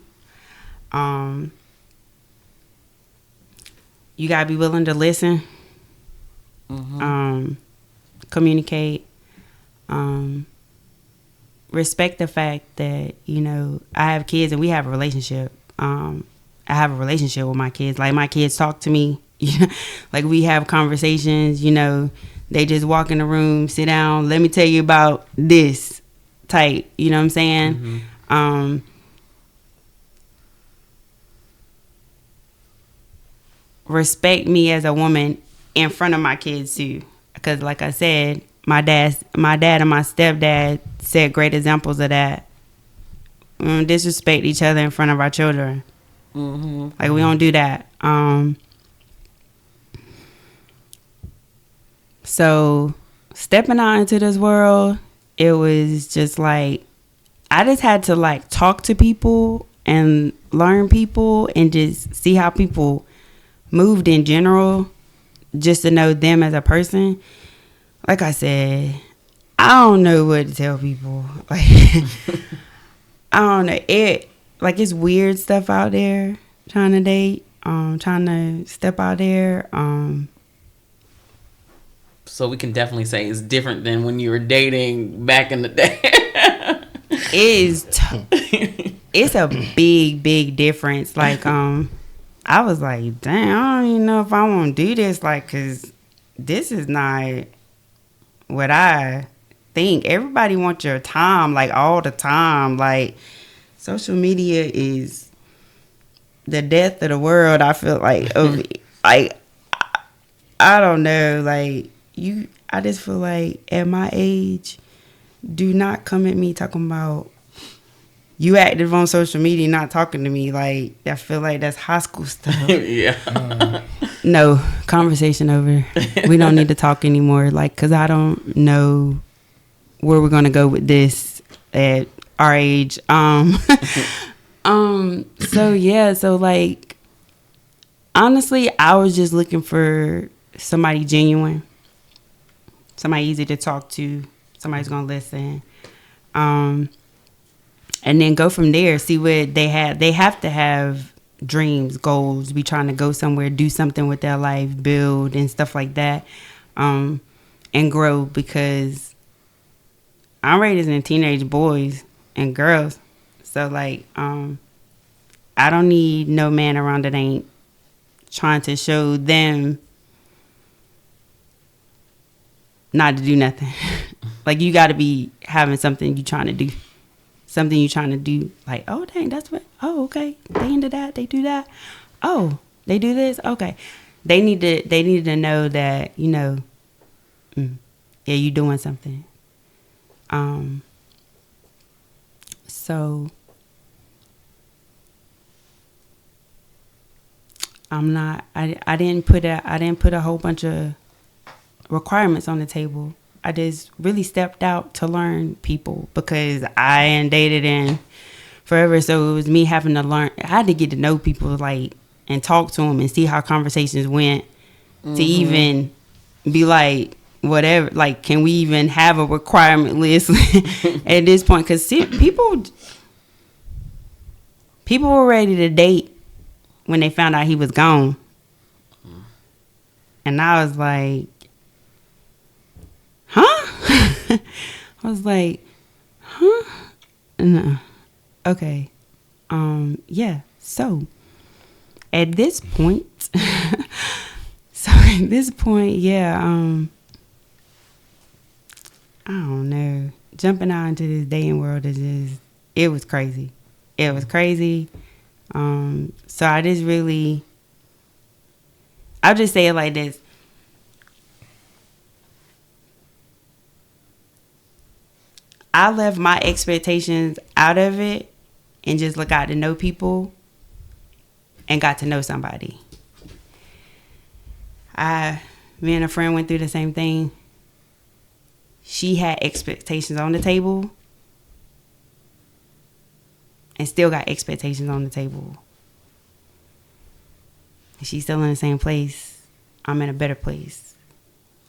You gotta be willing to listen. Mm-hmm. Communicate. Respect the fact that, I have kids and we have a relationship. I have a relationship with my kids. Like, my kids talk to me. Like, we have conversations. They just walk in the room, sit down, let me tell you about this type. You know what I'm saying? Mm-hmm. Respect me as a woman in front of my kids too, because like I said, my dad and my stepdad set great examples of that. We don't disrespect each other in front of our children. Mm-hmm. Like, we don't do that. So stepping out into this world, it was just like, I just had to like talk to people and learn people and just see how people moved in general, just to know them as a person. Like I said, I don't know what to tell people. Like, I don't know. It's weird stuff out there trying to date, trying to step out there. So we can definitely say it's different than when you were dating back in the day. It's a big difference. Like, I was like, damn, I don't even know if I want to do this. Like, because this is not what I think. Everybody wants your time, like, all the time. Like, social media is the death of the world, I feel like. I don't know. Like, I just feel like at my age, do not come at me talking about you active on social media, not talking to me. Like, I feel like that's high school stuff. Yeah. No, conversation over. We don't need to talk anymore. Like, because I don't know where we're going to go with this at our age. So, yeah. So, like, honestly, I was just looking for somebody genuine. Somebody easy to talk to. Somebody's going to listen. And then go from there. See what they have. They have to have dreams, goals, be trying to go somewhere, do something with their life, build and stuff like that, and grow, because I'm raising teenage boys and girls. So, like, I don't need no man around that ain't trying to show them not to do nothing. Like, you got to be having something you trying to do. Something you trying to do, like, oh, dang, that's what, oh, okay, they into that, they do that, oh, they do this, okay. They need to know that, yeah, you doing something. So I didn't put a whole bunch of requirements on the table. I just really stepped out to learn people, because I ain't dated in forever. So it was me having to learn. I had to get to know people, like, and talk to them and see how conversations went, to even be like, whatever, like, can we even have a requirement list at this point? Because people were ready to date when they found out he was gone. And I was like, was like, huh? No. Okay. Yeah. So at this point, yeah, I don't know. Jumping out into this dating world is just, it was crazy. It was crazy. So I'll just say it like this. I left my expectations out of it and just got to know people and got to know somebody. Me and a friend went through the same thing. She had expectations on the table and still got expectations on the table. She's still in the same place. I'm in a better place.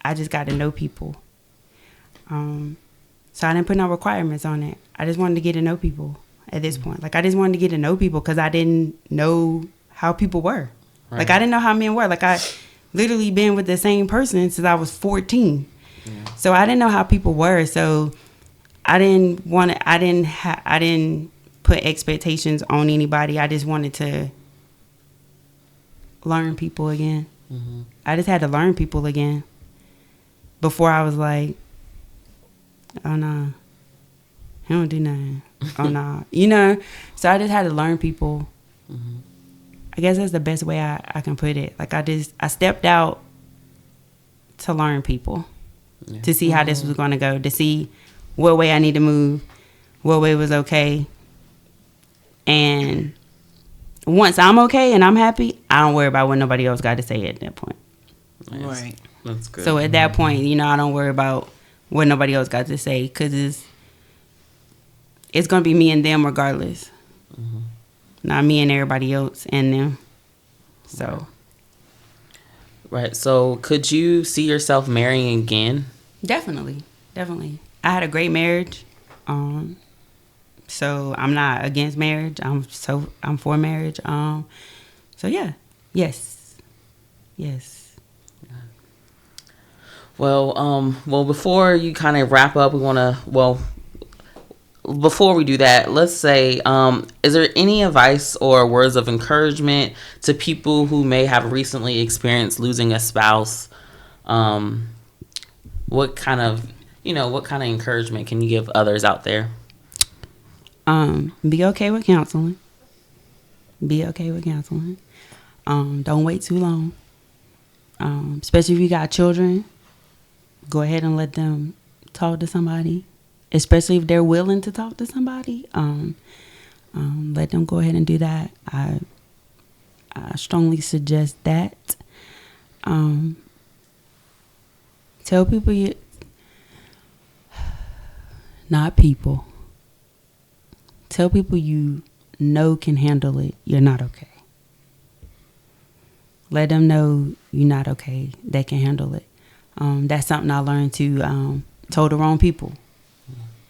I just got to know people. So I didn't put no requirements on it. I just wanted to get to know people at this point. Like, I just wanted to get to know people because I didn't know how people were. Right. Like, I didn't know how men were. Like, I literally been with the same person since I was 14. Yeah. So I didn't know how people were. So I didn't put expectations on anybody. I just wanted to learn people again. Mm-hmm. I just had to learn people again before I was like, oh no, he don't do nothing. Oh no, so I just had to learn people. Mm-hmm. I guess that's the best way I can put it. Like, I stepped out to learn people, to see how this was going to go, to see what way I need to move, what way was okay. And once I'm okay and I'm happy, I don't worry about what nobody else got to say at that point. Nice. Right. That's good. So at that point, I don't worry about what nobody else got to say, because it's going to be me and them regardless. Mm-hmm. Not me and everybody else and them. So. Right. So could you see yourself marrying again? Definitely. I had a great marriage. So I'm not against marriage. I'm for marriage. So yeah. Yes. Well, before you kind of wrap up, before we do that, let's say, is there any advice or words of encouragement to people who may have recently experienced losing a spouse? What kind of encouragement can you give others out there? Be okay with counseling. Don't wait too long. Especially if you got children, go ahead and let them talk to somebody. Especially if they're willing to talk to somebody, let them go ahead and do that. I strongly suggest that. Tell people not people. Tell people you know can handle it. You're not okay. Let them know you're not okay. They can handle it. That's something I learned to told the wrong people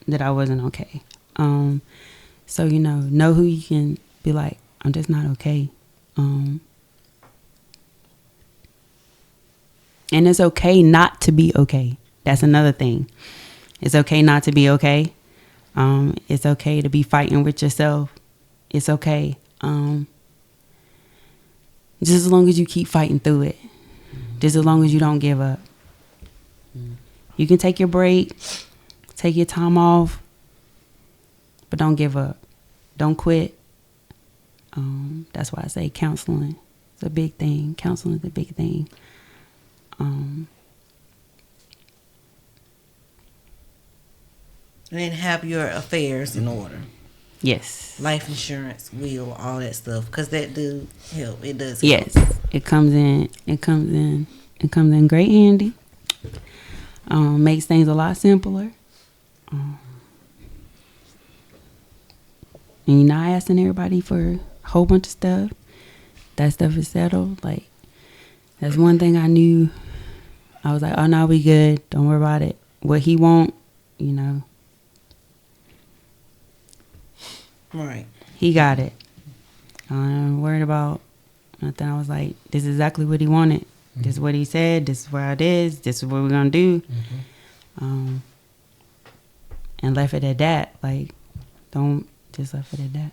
that I wasn't okay. So, know who you can be like, I'm just not okay. And it's okay not to be okay. That's another thing. It's okay not to be okay. It's okay to be fighting with yourself. It's okay. Just as long as you keep fighting through it. Just as long as you don't give up. You can take your break. Take your time off, but don't give up. Don't quit. That's why I say counseling is a big thing. Counseling is a big thing. And have your affairs in order. Yes. Life insurance, will, all that stuff, because that do help. It does help. Yes, it comes in great handy. Makes things a lot simpler. And you're not asking everybody for a whole bunch of stuff. That stuff is settled. Like, that's one thing I knew. I was like, oh no, we good. Don't worry about it. What he want, Right. He got it. I'm worried about nothing. I was like, this is exactly what he wanted. Mm-hmm. This is what he said. This is where it is. This is what we're gonna do. Mm-hmm. and left it at that. Like, don't just left it at that.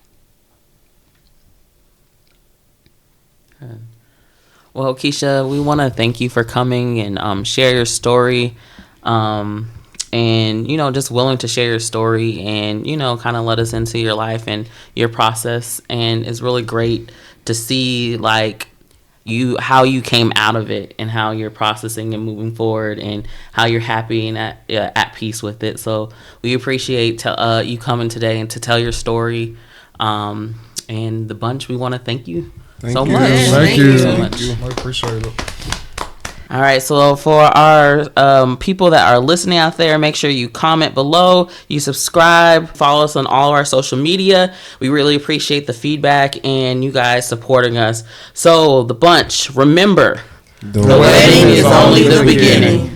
Well, Kisha, we want to thank you for coming and share your story, and just willing to share your story and kind of let us into your life and your process. And it's really great to see like how you came out of it and how you're processing and moving forward and how you're happy and at peace with it. So we appreciate you coming today and to tell your story. And the bunch, we want to thank you. Much. Thank you so much. I appreciate it. All right, so for our people that are listening out there, make sure you comment below, you subscribe, follow us on all of our social media. We really appreciate the feedback and you guys supporting us. So the bunch, remember, The wedding is only the beginning.